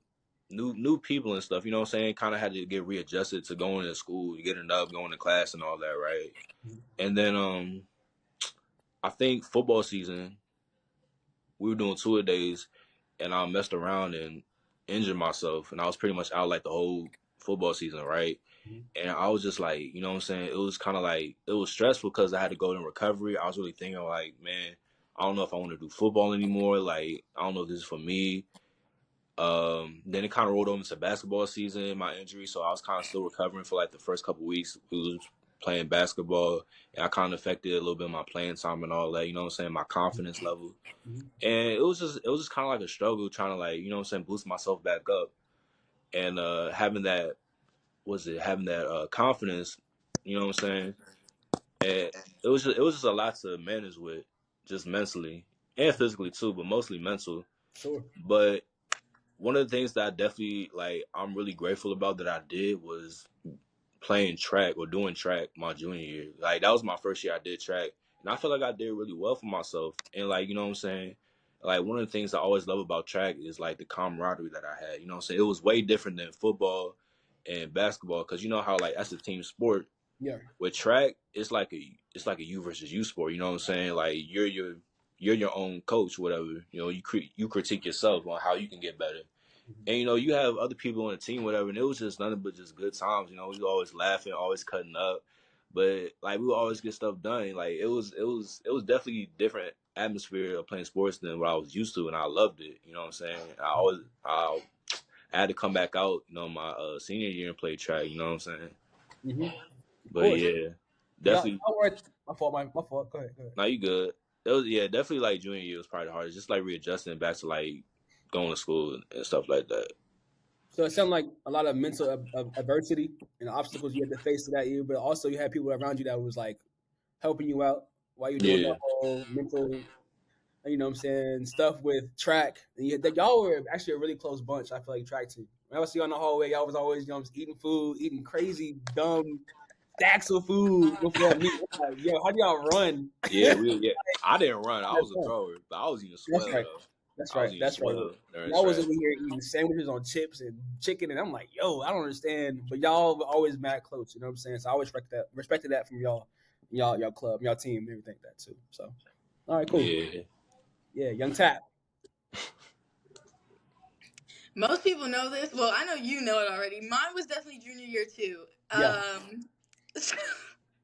new people and stuff. You know what I'm saying? Kind of had to get readjusted to going to school, getting up, going to class, and all that, right? And then I think football season, we were doing 2-a-days, and I messed around and injured myself, and I was pretty much out like the whole football season, right? And I was just like, you know what I'm saying? It was kind of like, it was stressful because I had to go in recovery. I was really thinking like, man, I don't know if I want to do football anymore. Like, I don't know if this is for me. Then it kind of rolled over into basketball season, my injury. So I was kind of still recovering for like the first couple of weeks. We was playing basketball, and I kind of affected a little bit of my playing time and all that, you know what I'm saying? My confidence level. And it was just kind of like a struggle trying to like, you know what I'm saying, boost myself back up. And having that confidence, you know what I'm saying? And it was just a lot to manage with, just mentally and physically too, but mostly mental. Sure. But one of the things that I definitely like I'm really grateful about that I did was playing track or doing track my junior year. Like that was my first year I did track, and I feel like I did really well for myself. And like, you know what I'm saying? Like one of the things I always love about track is like the camaraderie that I had. You know what I'm saying? It was way different than football and basketball because you know how like that's a team sport. Yeah. With track, it's like a you versus you sport. You know what I'm saying? Like you're your own coach, whatever. You critique yourself on how you can get better. And you have other people on the team, whatever, and it was just nothing but just good times. We were always laughing, always cutting up, but like we would always get stuff done. Like it was definitely a different atmosphere of playing sports than what I was used to, and I loved it. You know what I'm saying? I had to come back out, my senior year and play track. You know what I'm saying? Of But course. yeah, Yeah. definitely. My fault. My fault. Go ahead. Now you good. It was definitely like junior year was probably the hardest. Just like readjusting back to like going to school and stuff like that. So it sounded like a lot of mental adversity and obstacles you had to face that year, but also you had people around you that was like helping you out while you're doing the Yeah. whole mental, you know what I'm saying, stuff with track. And y'all were actually a really close bunch, I feel like, track team. When I was see you on the hallway, y'all was always, just eating food, eating crazy, dumb stacks of food before me. I'm like, yo, how do y'all run? Yeah. I didn't run. I was a That's thrower, but I was eating That's swell right. though. That's I was right. eating That's right. swell during Y'all was track. over here eating sandwiches on chips and chicken, and I'm like, yo, I don't understand. But y'all were always mad close, you know what I'm saying? So I always respected that from y'all club, y'all team, and everything like that too. So, all right, cool. Yeah. Yeah, Young Tap. Most people know this. Well, I know you know it already. Mine was definitely junior year too. Yeah.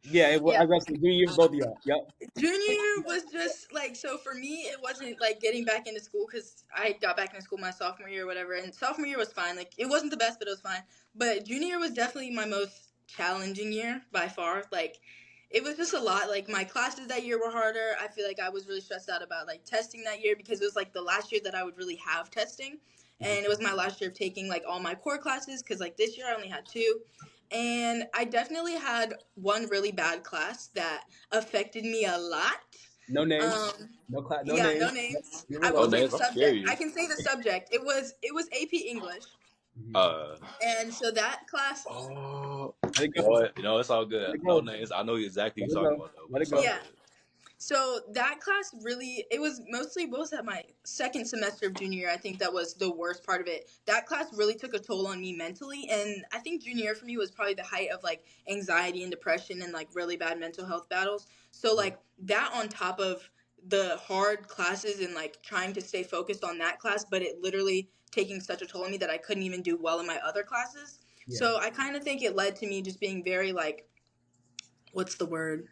Yeah, Yeah. I got some junior year for both of y'all. Yep. Junior year was just like, so for me it wasn't like getting back into school because I got back into school my sophomore year or whatever, and sophomore year was fine. Like it wasn't the best, but it was fine. But junior year was definitely my most challenging year by far. Like it was just a lot. Like my classes that year were harder. I feel like I was really stressed out about like testing that year because it was like the last year that I would really have testing, and it was my last year of taking like all my core classes because like this year I only had two. And I definitely had one really bad class that affected me a lot. No names. Um, No class. No yeah, names. no names. Leave it I Oh, will alone. say the names. I'm subject. I curious. can say the subject. It was AP English, Uh. and so that class. Oh. Let it You go. know what? It's all Let good. it No go. names. I know exactly Let who it you're talking go. about though, but Let it it's all go. Yeah. good. So that class really, it was mostly, what was that, my second semester of junior year, I think that was the worst part of it. That class really took a toll on me mentally, and I think junior year for me was probably the height of like anxiety and depression and like really bad mental health battles. So like that on top of the hard classes and like trying to stay focused on that class, but it literally taking such a toll on me that I couldn't even do well in my other classes. Yeah. So I kind of think it led to me just being very like, what's the word?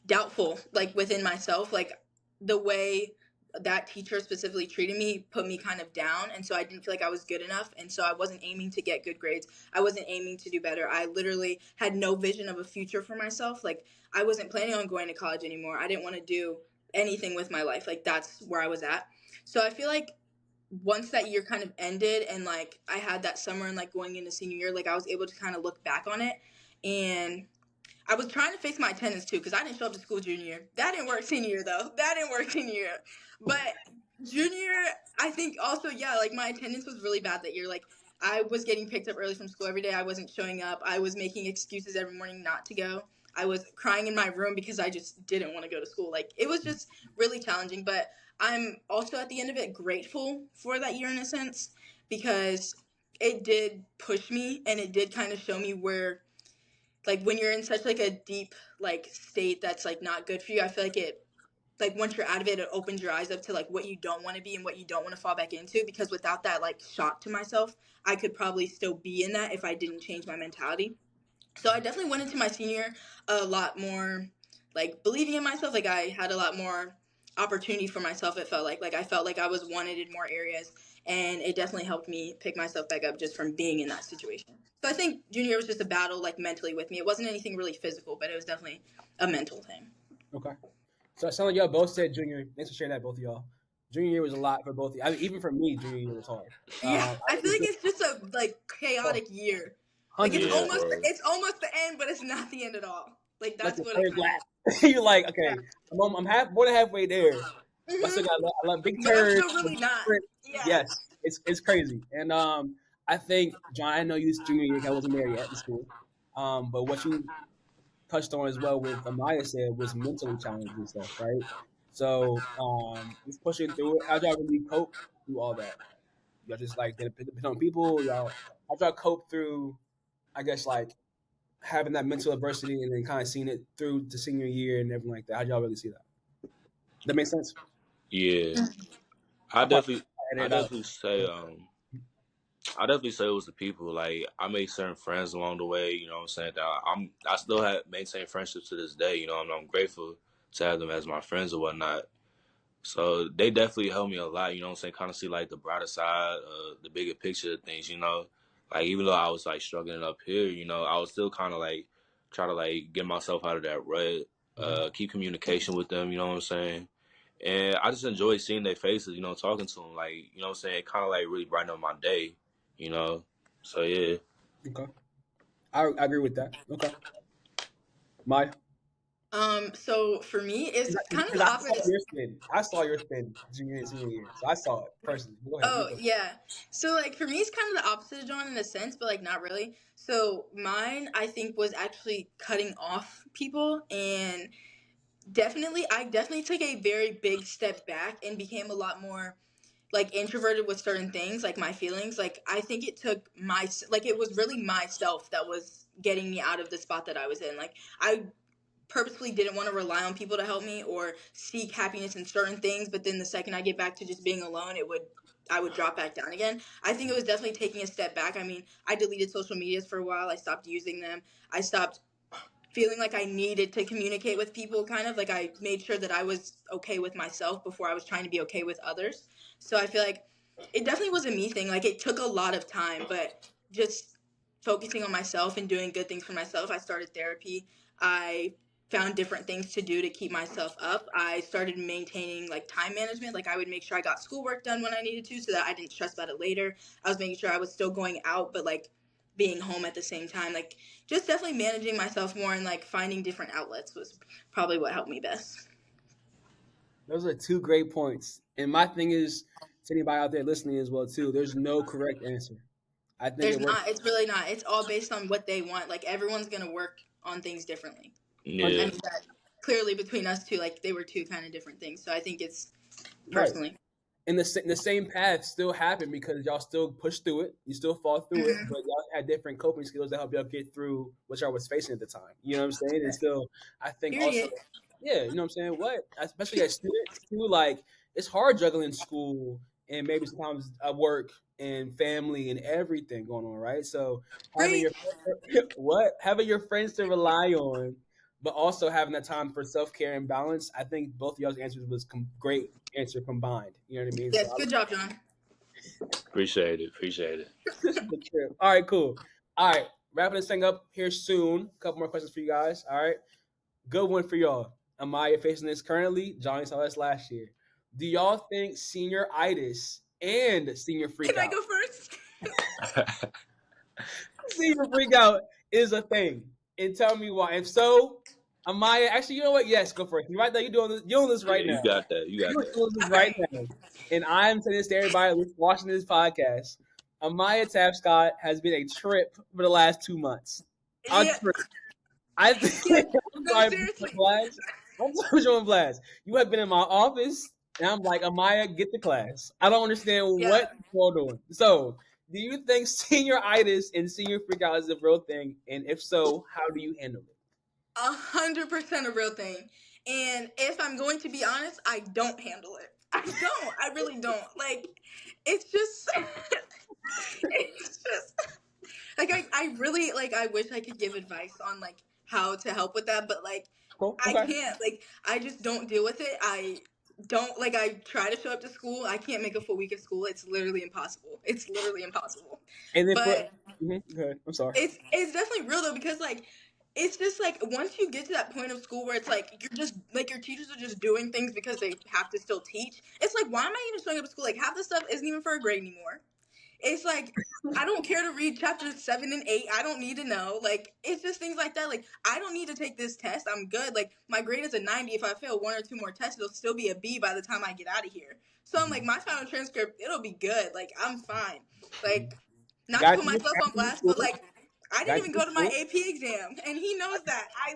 Doubtful, like within myself, like the way that teacher specifically treated me put me kind of down, and so I didn't feel like I was good enough, and so I wasn't aiming to get good grades. I wasn't aiming to do better. I literally had no vision of a future for myself. Like I wasn't planning on going to college anymore. I didn't want to do anything with my life. Like that's where I was at. So I feel like once that year kind of ended and like I had that summer and like going into senior year, like I was able to kind of look back on it, and I was trying to fix my attendance too because I didn't show up to school junior year. That didn't work senior year though. That didn't work senior year. But junior year, I think also, yeah, like my attendance was really bad that year. Like I was getting picked up early from school every day. I wasn't showing up. I was making excuses every morning not to go. I was crying in my room because I just didn't want to go to school. Like it was just really challenging. But I'm also at the end of it grateful for that year in a sense because it did push me and it did kind of show me where, like when you're in such like a deep like state that's like not good for you, I feel like it, like once you're out of it, it opens your eyes up to like what you don't want to be and what you don't want to fall back into, because without that like shock to myself, I could probably still be in that if I didn't change my mentality. So I definitely went into my senior year a lot more like believing in myself. Like I had a lot more opportunity for myself. It felt like I felt like I was wanted in more areas, and it definitely helped me pick myself back up just from being in that situation. So I think junior year was just a battle like mentally with me. It wasn't anything really physical, but it was definitely a mental thing. Okay. So it sounds like y'all both said junior. Thanks for sharing that, both of y'all. Junior year was a lot for both of you. I mean, even for me, junior year was hard. Yeah, I I feel was like it's just a like chaotic year. Like it's 100%. Yeah, almost bro. it's almost the end, but it's not the end at all. Like Like that's the what it third kind of. lap. You're like, okay, I'm more than halfway there. But I still Mm-hmm. got a lot of big But I'm turns. still really not. Yeah. Yes, it's crazy. And I think John, I know you junior year, I wasn't there yet in school. But what you touched on as well with Amaya said was mentally challenging and stuff, right? So just pushing through it. How'd y'all really cope through all that? Y'all just like depend on people. How'd y'all cope through? I guess like having that mental adversity and then kind of seeing it through to senior year and everything like that. How'd y'all really see that? That makes sense. Yeah, I I probably definitely, I edit it out. definitely say, I definitely say it was the people. Like I made certain friends along the way. You know what I'm saying? That I still have maintained friendships to this day. You know, I'm grateful to have them as my friends or whatnot. So they definitely helped me a lot, you know what I'm saying? Kind of see like the brighter side, the bigger picture of things, you know? Like even though I was like struggling up here, you know, I was still kind of like try to like get myself out of that rut, Mhm. keep communication with them, you know what I'm saying? And I just enjoy seeing their faces, you know, talking to them, like, you know what I'm saying? It kind of like really brighten up my day, you know? So yeah. Okay, I agree with that. Okay, my So for me, it's kind of because the I saw opposite. your spin. I saw your spin junior and senior year, so I saw it personally. Go ahead, you Oh go. yeah. So like for me, it's kind of the opposite of John in a sense, but like not really. So mine, I think, was actually cutting off people, and I definitely took a very big step back and became a lot more like introverted with certain things, like my feelings. Like I think it took like it was really myself that was getting me out of the spot that I was in. Like I purposefully didn't want to rely on people to help me or seek happiness in certain things, but then the second I get back to just being alone, I would drop back down again. I think it was definitely taking a step back. I mean, I deleted social medias for a while. I stopped using them. I stopped feeling like I needed to communicate with people, kind of like I made sure that I was okay with myself before I was trying to be okay with others. So I feel like it definitely was a me thing. Like it took a lot of time, but just focusing on myself and doing good things for myself. I started therapy. I found different things to do to keep myself up. I started maintaining like time management. Like I would make sure I got schoolwork done when I needed to so that I didn't stress about it later. I was making sure I was still going out, but like being home at the same time. Like just definitely managing myself more and like finding different outlets was probably what helped me best. Those are two great points. And my thing is, to anybody out there listening as well too, there's no correct answer. I think There's it works not. It's really not. It's all based on what they want. Like everyone's gonna work on things differently. Yeah. I 100%. mean that. clearly between us two, like they were two kind of different things. So I think it's Right. personally. And the same path still happened because y'all still pushed through it. You still fought through it, but y'all had different coping skills to help y'all get through what y'all was facing at the time. You know what I'm saying? And still, I think also, Period. yeah, you know what I'm saying? What, especially as students too, like it's hard juggling school and maybe sometimes work and family and everything going on, right? So having Preach. having your friends to rely on, but also having that time for self care and balance. I think both of y'all's answers was great answer combined. You know what I mean? So Yes, good job, John. Appreciate it. the trip. All right, cool. All right, wrapping this thing up here soon. A couple more questions for you guys. All right, good one for y'all. Amaya facing this currently. Johnny saw this last year. Do y'all think senioritis and senior Can freak I out, go first? senior freak out is a thing? And tell me why. If so, Amaya, actually, you know what? Yes, go for it. You right there. You're doing this. You're doing this Yeah, right now. you got that. You're doing this right Okay. now. And I'm saying this to everybody watching this podcast. Amaya Tapscott has been a trip for the last 2 months. A Yeah. trip. I think Yeah. I'm No, sorry, seriously. Blast. I'm sorry, Joan Blast. You have been in my office, and I'm like, Amaya, get to class. I don't understand Yeah. what you're doing. So, do you think senioritis and senior freakout is a real thing? And if so, how do you handle it? 100% a real thing. And if I'm going to be honest, I don't handle it. I don't. I really don't. Like, it's just, it's just, like, I really, like, I wish I could give advice on, like, how to help with that, but, like, Cool. I Okay. can't. Like, I just don't deal with it. I don't, like, I try to show up to school. I can't make a full week of school. It's literally impossible. It's literally impossible. And then for But go ahead. I'm sorry. it's definitely real though, because like it's just like once you get to that point of school where it's like you're just like your teachers are just doing things because they have to still teach. It's like, why am I even showing up to school? Like half the stuff isn't even for a grade anymore. It's like I don't care to read chapters 7 and 8. I don't need to know. Like it's just things like that. Like I don't need to take this test. I'm good. Like my grade is a 90. If I fail one or two more tests, it'll still be a B by the time I get out of here. So I'm like, my final transcript, it'll be good. Like I'm fine. Like not to Got put you. myself Got on you to blast, but school. like I didn't Got even you to go to my school. AP exam, and he knows that. I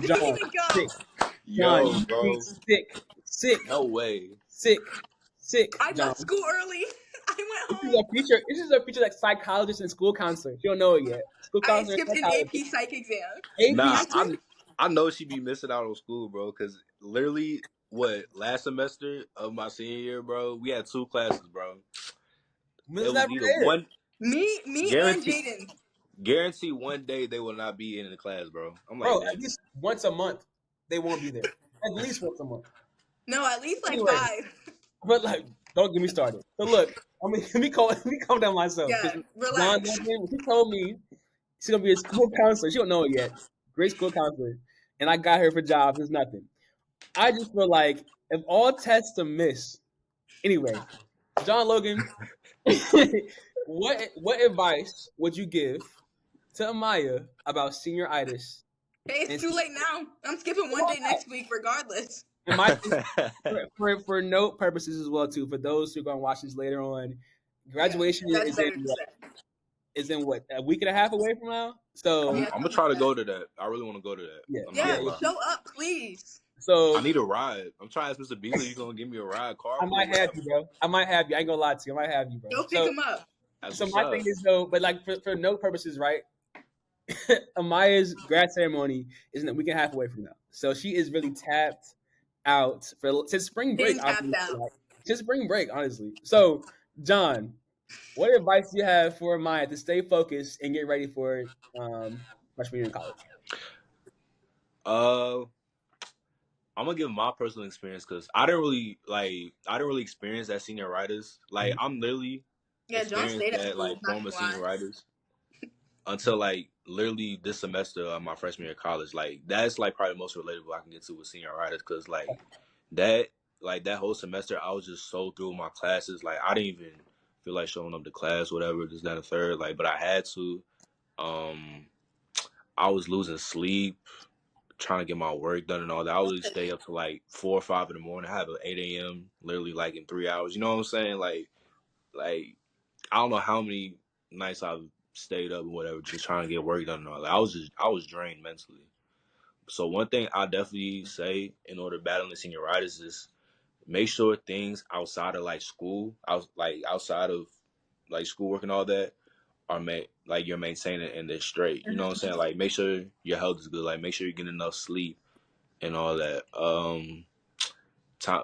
didn't John, even sick. go. John, Yo, you be bro. sick. Sick. No way. Sick. Sick. I John. left school early. I went This is home. a future. This is a future like psychologist and school counselor. You don't know it yet. School I counselor and skipped an psychologist. AP psych exam. AP Nah, I took. I know she be missing out on school, bro. Cause literally, what last semester of my senior year, bro, we had 2 classes, bro. It was was never either there. one Me, and guarantee Jaden. guarantee one day they will not be in the class, bro. I'm like, Bro, damn. at least once a month they won't be there. At least once a month. No, at least like Anyway, 5. but like, don't get me started. So look, I mean, let me calm down myself Yeah, because John relax. Logan, she told me she's gonna be a school counselor. She don't know it yet. Great school counselor, and I got her for jobs. It's nothing. I just feel like if all tests are missed, anyway, John Logan, what advice would you give to Amaya about senioritis? Hey, it's And too late now. I'm skipping one why day not? next week, regardless. And my for note purposes as well too. For those who are going to watch this later on, Yeah, graduation that's better to say. is in what, a week and a half away from now. So Yeah, I'm gonna something try like to that. go to that. I really want to go to that. yeah, I'm not yeah, Yeah, gonna yeah. lie. show up, please. I So need a ride. I'm trying to ask Mr. Beasley, you gonna give me a ride, I carpool, might have whatever. you, bro. I might have you. I ain't gonna lie to you. I might have you, bro. Go pick So him up. That's so what's my thing up. is though, but like for note purposes, right? Amaya's grad ceremony isn't a week and a half away from now, so she is really tapped out for since spring break. Been tapped Honestly, out. like, since spring break, honestly. So, John, what advice do you have for Amaya to stay focused and get ready for freshman year in college? Uh, I'm gonna give my personal experience because I didn't really experience that senior writers. Like Mhm. I'm literally Yeah, John experienced stayed at that school. like Not former gonna lie. senior writers until like literally this semester of my freshman year of college. Like that's like probably the most relatable I can get to with senior writers because that that whole semester I was just so through with my classes. Like I didn't even feel like showing up to class, whatever, this, that, and the third. Like, but I had to. Um, I was losing sleep trying to get my work done and all that. I would stay up to like 4 or 5 in the morning. I have an 8 a.m. literally like in 3 hours. You know what I'm saying? Like I don't know how many nights I've stayed up and whatever, just trying to get work done and all that. I was drained mentally. So one thing I definitely say in order to battle senioritis is make sure things outside of like school, outside of like schoolwork and all that are like you're maintaining and they're straight. You know what I'm saying? Like make sure your health is good. Like make sure you're getting enough sleep and all that.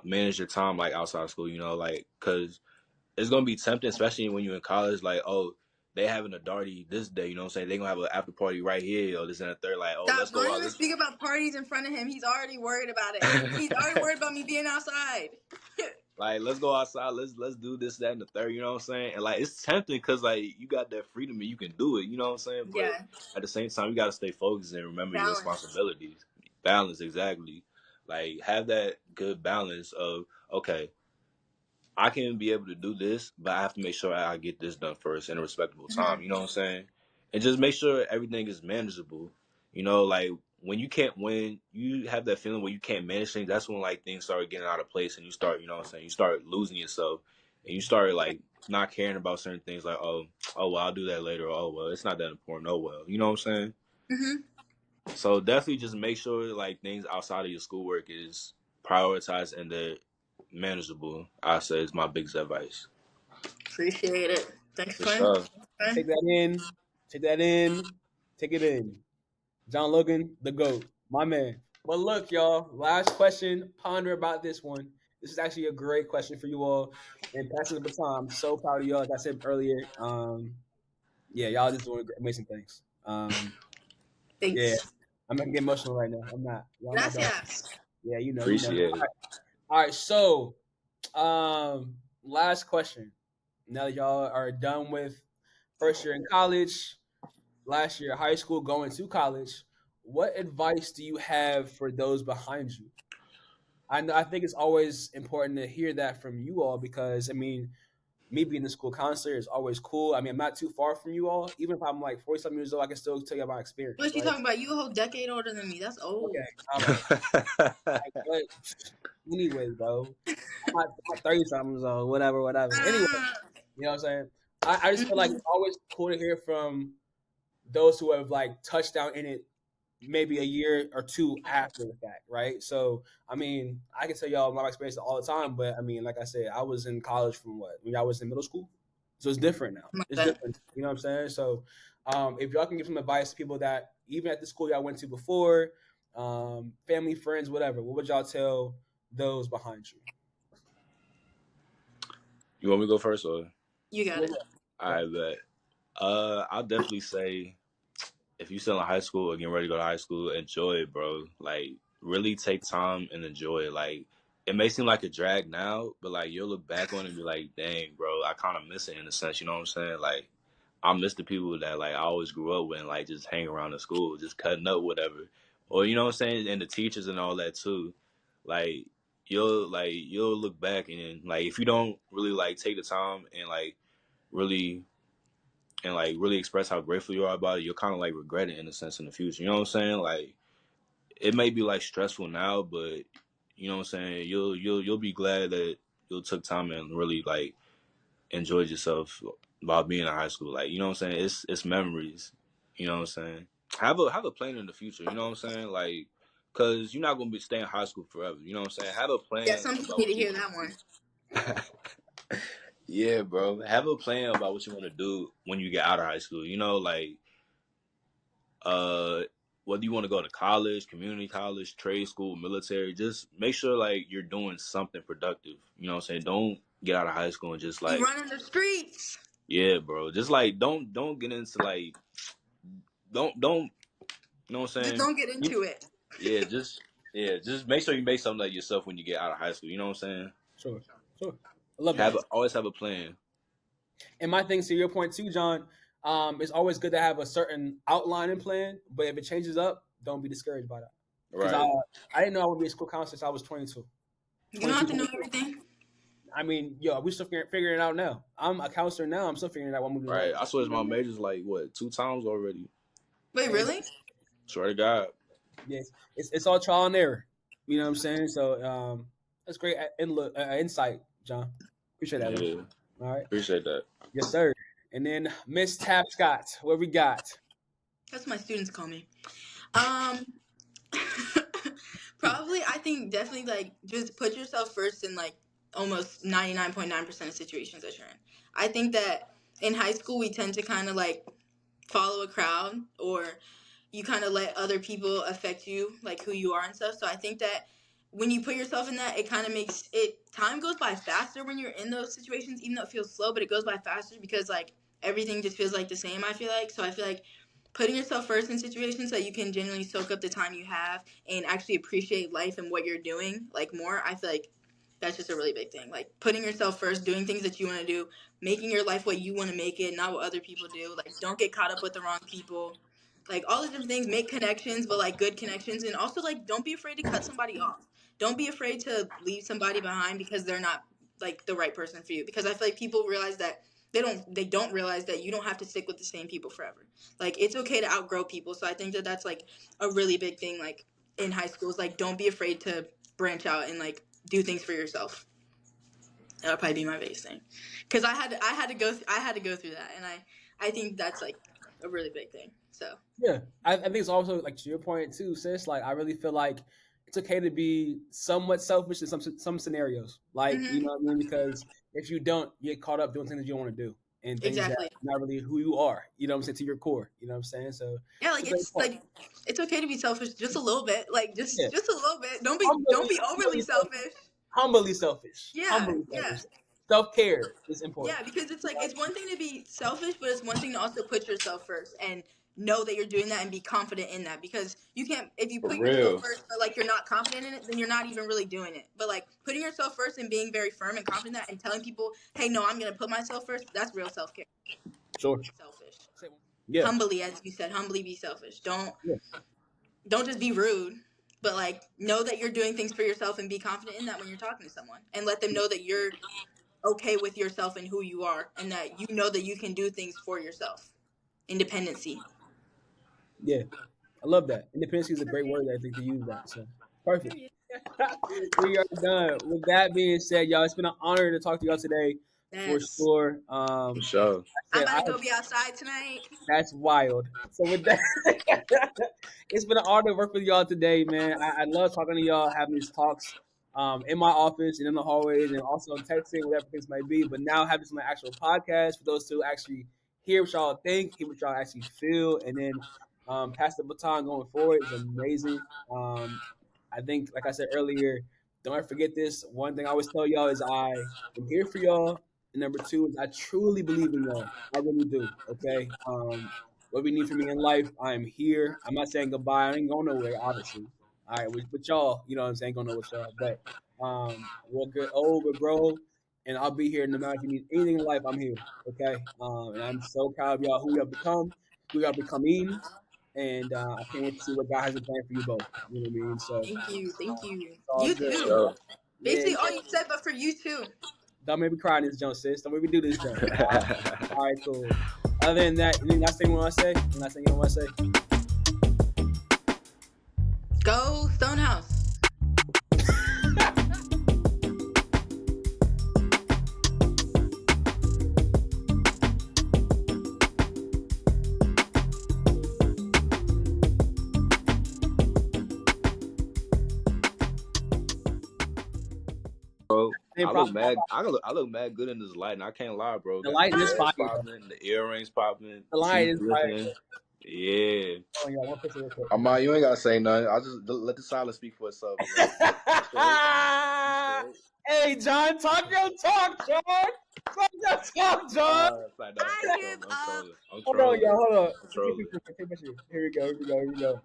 Manage your time like outside of school. You know, like because it's gonna be tempting, especially when you're in college. Like, oh, they having a darty this day. You know what I'm saying? They gonna have an after party right here or this and a third. Like, oh, let's Stop! go Don't out. even speak about parties in front of him. He's already worried about it. He's already worried about me being outside. Like, let's go outside. Let's do this, that, and the third. You know what I'm saying? And like, it's tempting because like you got that freedom and you can do it. You know what I'm saying? But Yeah. at the same time, you gotta stay focused and remember your Balance. responsibilities. Balance, exactly. Like, have that good balance of okay, I can be able to do this, but I have to make sure I get this done first in a respectable time. You know what I'm saying? And just make sure everything is manageable. You know, like when you have that feeling where you can't manage things, that's when like things start getting out of place and you start, you know what I'm saying? You start losing yourself and you start like not caring about certain things like, oh well, I'll do that later. Or, oh well, it's not that important. Oh well, you know what I'm saying? So definitely just make sure like things outside of your schoolwork is prioritized and they're manageable. I say is my biggest advice. Appreciate it. Thanks, For Quinn. sure. Take that in. Take that in. Take it in. John Logan, the GOAT. My man. But look, y'all, last question. Ponder about this one. This is actually a great question for you all. And passing the baton. I'm so proud of y'all. Like I said earlier. Yeah, y'all just doing amazing things. Yeah. Thanks. I'm not gonna get emotional right now. I'm not. Y'all my dog. Gracias. Yeah, you know. Appreciate it. All right, so last question. Now that y'all are done with first year in college, last year of high school, going to college, what advice do you have for those behind you? I think it's always important to hear that from you all because I mean, me being the school counselor is always cool. I mean, I'm not too far from you all. Even if I'm like 40-something years old, I can still tell you about my experience, What you right? talking about? You a whole decade older than me. That's old. Okay, all right. But anyway, bro, I'm not 30 something, so whatever. Anyway, you know what I'm saying? I just feel like it's always cool to hear from those who have like touched down in it maybe a year or two after the fact, right? So, I mean, I can tell y'all my experience all the time, but I mean, like I said, I was in college from when I was in middle school. So it's different now. It's different. You know what I'm saying? So, if y'all can give some advice to people that even at the school y'all went to before, family, friends, whatever, what would y'all tell those behind you? You want me to go first or? You got it. I bet. I'll definitely say if you're still in high school or getting ready to go to high school, enjoy it, bro. Like really take time and enjoy it. Like it may seem like a drag now, but like you'll look back on it and be like, dang, bro, I kind of miss it in a sense. You know what I'm saying? Like I miss the people that like I always grew up with, and, like just hang around the school, just cutting up, whatever. Or you know what I'm saying, and the teachers and all that too. Like you'll look back and like if you don't really like take the time and really really express how grateful you are about it, you'll kind of like regret it in a sense in the future. You know what I'm saying? Like it may be like stressful now, but you know what I'm saying. You'll be glad that you took time and really like enjoyed yourself while being in high school. Like you know what I'm saying. It's memories. You know what I'm saying. Have a plan in the future. You know what I'm saying. Like because you're not gonna be staying in high school forever. You know what I'm saying. Have a Yeah, plan some people about need to what you hear want that one. to do. Yeah, bro. Have a plan about what you want to do when you get out of high school. You know, like uh whether you want to go to college, community college, trade school, military, just make sure like you're doing something productive. You know what I'm saying? Don't get out of high school and just You like running the streets. yeah, bro. Just like don't get into like don't you know what I'm Just saying? don't get into it. Yeah, just make sure you make something of yourself when you get out of high school. You know what I'm Sure. I love saying? that. Always have a plan. And my thing to your point too, John, it's always good to have a certain outline and plan, but if it changes up, don't be discouraged by that. Because Right. I didn't know I would be a school counselor since I was 22. You don't have to know everything. I mean, yo, we still figuring it out now. I'm a counselor now. I'm still figuring out what I'm gonna do Right. next. I switched my majors like what 2 times already. Wait, And really? Swear to God. yes, it's all trial and error. You know what I'm saying? So that's great insight, John. Appreciate that, man. Yeah. All right. Appreciate that. Yes, sir. And then Miss Tapscott, what we got? That's what my students call me. Um, Probably, I think definitely like just put yourself first in like almost 99.9% of situations that you're in. I think that in high school we tend to kind of like follow a crowd, or you kind of let other people affect you, like who you are and stuff. So I think that when you put yourself in that, it kind of makes it, time goes by faster when you're in those situations, even though it feels slow, but it goes by faster because like everything just feels like the same, I feel like. So I feel like putting yourself first in situations so you can genuinely soak up the time you have and actually appreciate life and what you're doing like more, I feel like that's just a really big thing. Like putting yourself first, doing things that you want to do, making your life what you want to make it, not what other people do. Like don't get caught up with the wrong people. Like all these different things, make connections, but like good connections. And also like don't be afraid to cut somebody off. Don't be afraid to leave somebody behind because they're not like the right person for you. Because I feel like people realize that they don't realize that you don't have to stick with the same people forever. Like it's okay to outgrow people. So I think that that's like a really big thing like in high school is like don't be afraid to branch out and like do things for yourself. That would probably be my biggest thing. Cuz I had to go through that, and I think that's like a really big thing. So Yeah, I think it's also like to your point too, sis. Like I really feel like it's okay to be somewhat selfish in some scenarios. Like you know what I mean? Because if you don't, you get caught up doing things that you don't want to do and things that exactly. are not really who you are. You know what I'm saying, to your core. You know what I'm saying? So Yeah, it's like a great it's point. like it's okay to be selfish just a little bit. Like Yeah, just a little bit. Don't humbly, be overly selfish. humbly selfish. Yeah, Humbly yeah. selfish. Self care is important. Yeah, because it's like it's one thing to be selfish, but it's one thing to also put yourself first and know that you're doing that and be confident in that. Because you can't, if you For put yourself real. first but like you're not confident in it, then you're not even really doing it. But like putting yourself first and being very firm and confident in that and telling people, hey, no, I'm gonna put myself first. That's real self care. Sure. Selfish. Yeah. Humbly, as you said, humbly be selfish. Yeah. Don't just be rude. But like know that you're doing things for yourself and be confident in that when you're talking to someone, and let them know that you're okay with yourself and who you are, and that you know that you can do things for yourself. Independency. Yeah. I love that. Independency is a great word, I think, to use that. So perfect. We are done. With that being said, y'all, it's been an honor to talk to y'all today, for Yes. sure. For sure. I'm Said about to go be outside tonight. that's wild. So with that, it's been an honor to work with y'all today, man. I love talking to y'all, having these talks, in my office and in the hallways, and also texting, whatever things might be. But now having some actual podcast for those to actually hear what y'all think, hear what y'all actually feel, and then pass the baton going forward is amazing. I think, like I said earlier, don't ever forget this. One thing I always tell y'all is I am here for y'all. And number two is I truly believe in y'all. I really do. Okay. What we need from me in life, I am here. I'm not saying goodbye. I ain't going nowhere, obviously. All right, with y'all, you know what I'm saying? Going nowhere with y'all. But we'll get old, we'll grow, and I'll be here no matter if you need anything in life, I'm here. Okay. And I'm so proud of y'all, who y'all become, who y'all becoming. And I can't wait to see what God has in plan for you both. You know what I mean? So Thank you. Thank you. it's all You good. For too. sure. Yeah. Basically all you said, but for you too. Don't make me cry in this jump, sis. Don't make me do this jump. All right, cool. Other than that, anything last thing you want to say? Anything last thing you want to say? Go Stonehouse. Bro, Same I look problem. mad. I look mad good in this light, and I can't lie, bro. The Got light the is fire. dreads popping, the earrings popping, The light teeth is fire. glistening. Yeah. Oh, yeah, one picture real quick. Amar, you ain't gotta say nothing. I'll just let the silence speak for itself, bro. Straight. Hey, John, talk your talk, John. Talk your talk, John. Like, no, I I'm give trolling. I'm up. trolling. I'm Hold on, trolling. y'all. Hold on. I'm Take a trolling. picture. Take a picture. Here we go. Here we go. Here we go.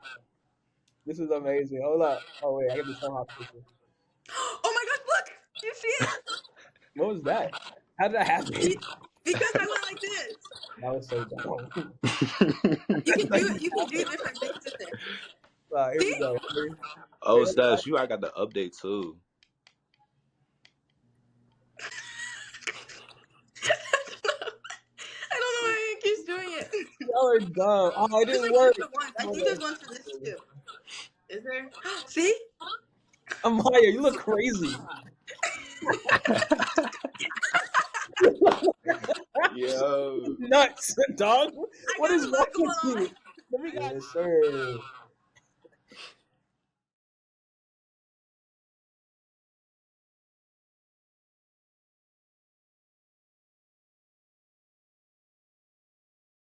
This is amazing. Hold up. Oh, wait. I got the StoneHouse picture. Oh my gosh, look! You see it? What was that? How did that happen? Because I went like this. That was so dumb. You can do different things with it. Here See? we go. Oh, Stash, I got the update too. I don't know why it keeps doing it. Y'all are dumb. Oh, it There's didn't like work. different ones. I think there's one for this too. Is there? See? Amaya, you look crazy. Yo. Nuts, dog. What got is a wrong lot with going you? on. Let me, yes, sir.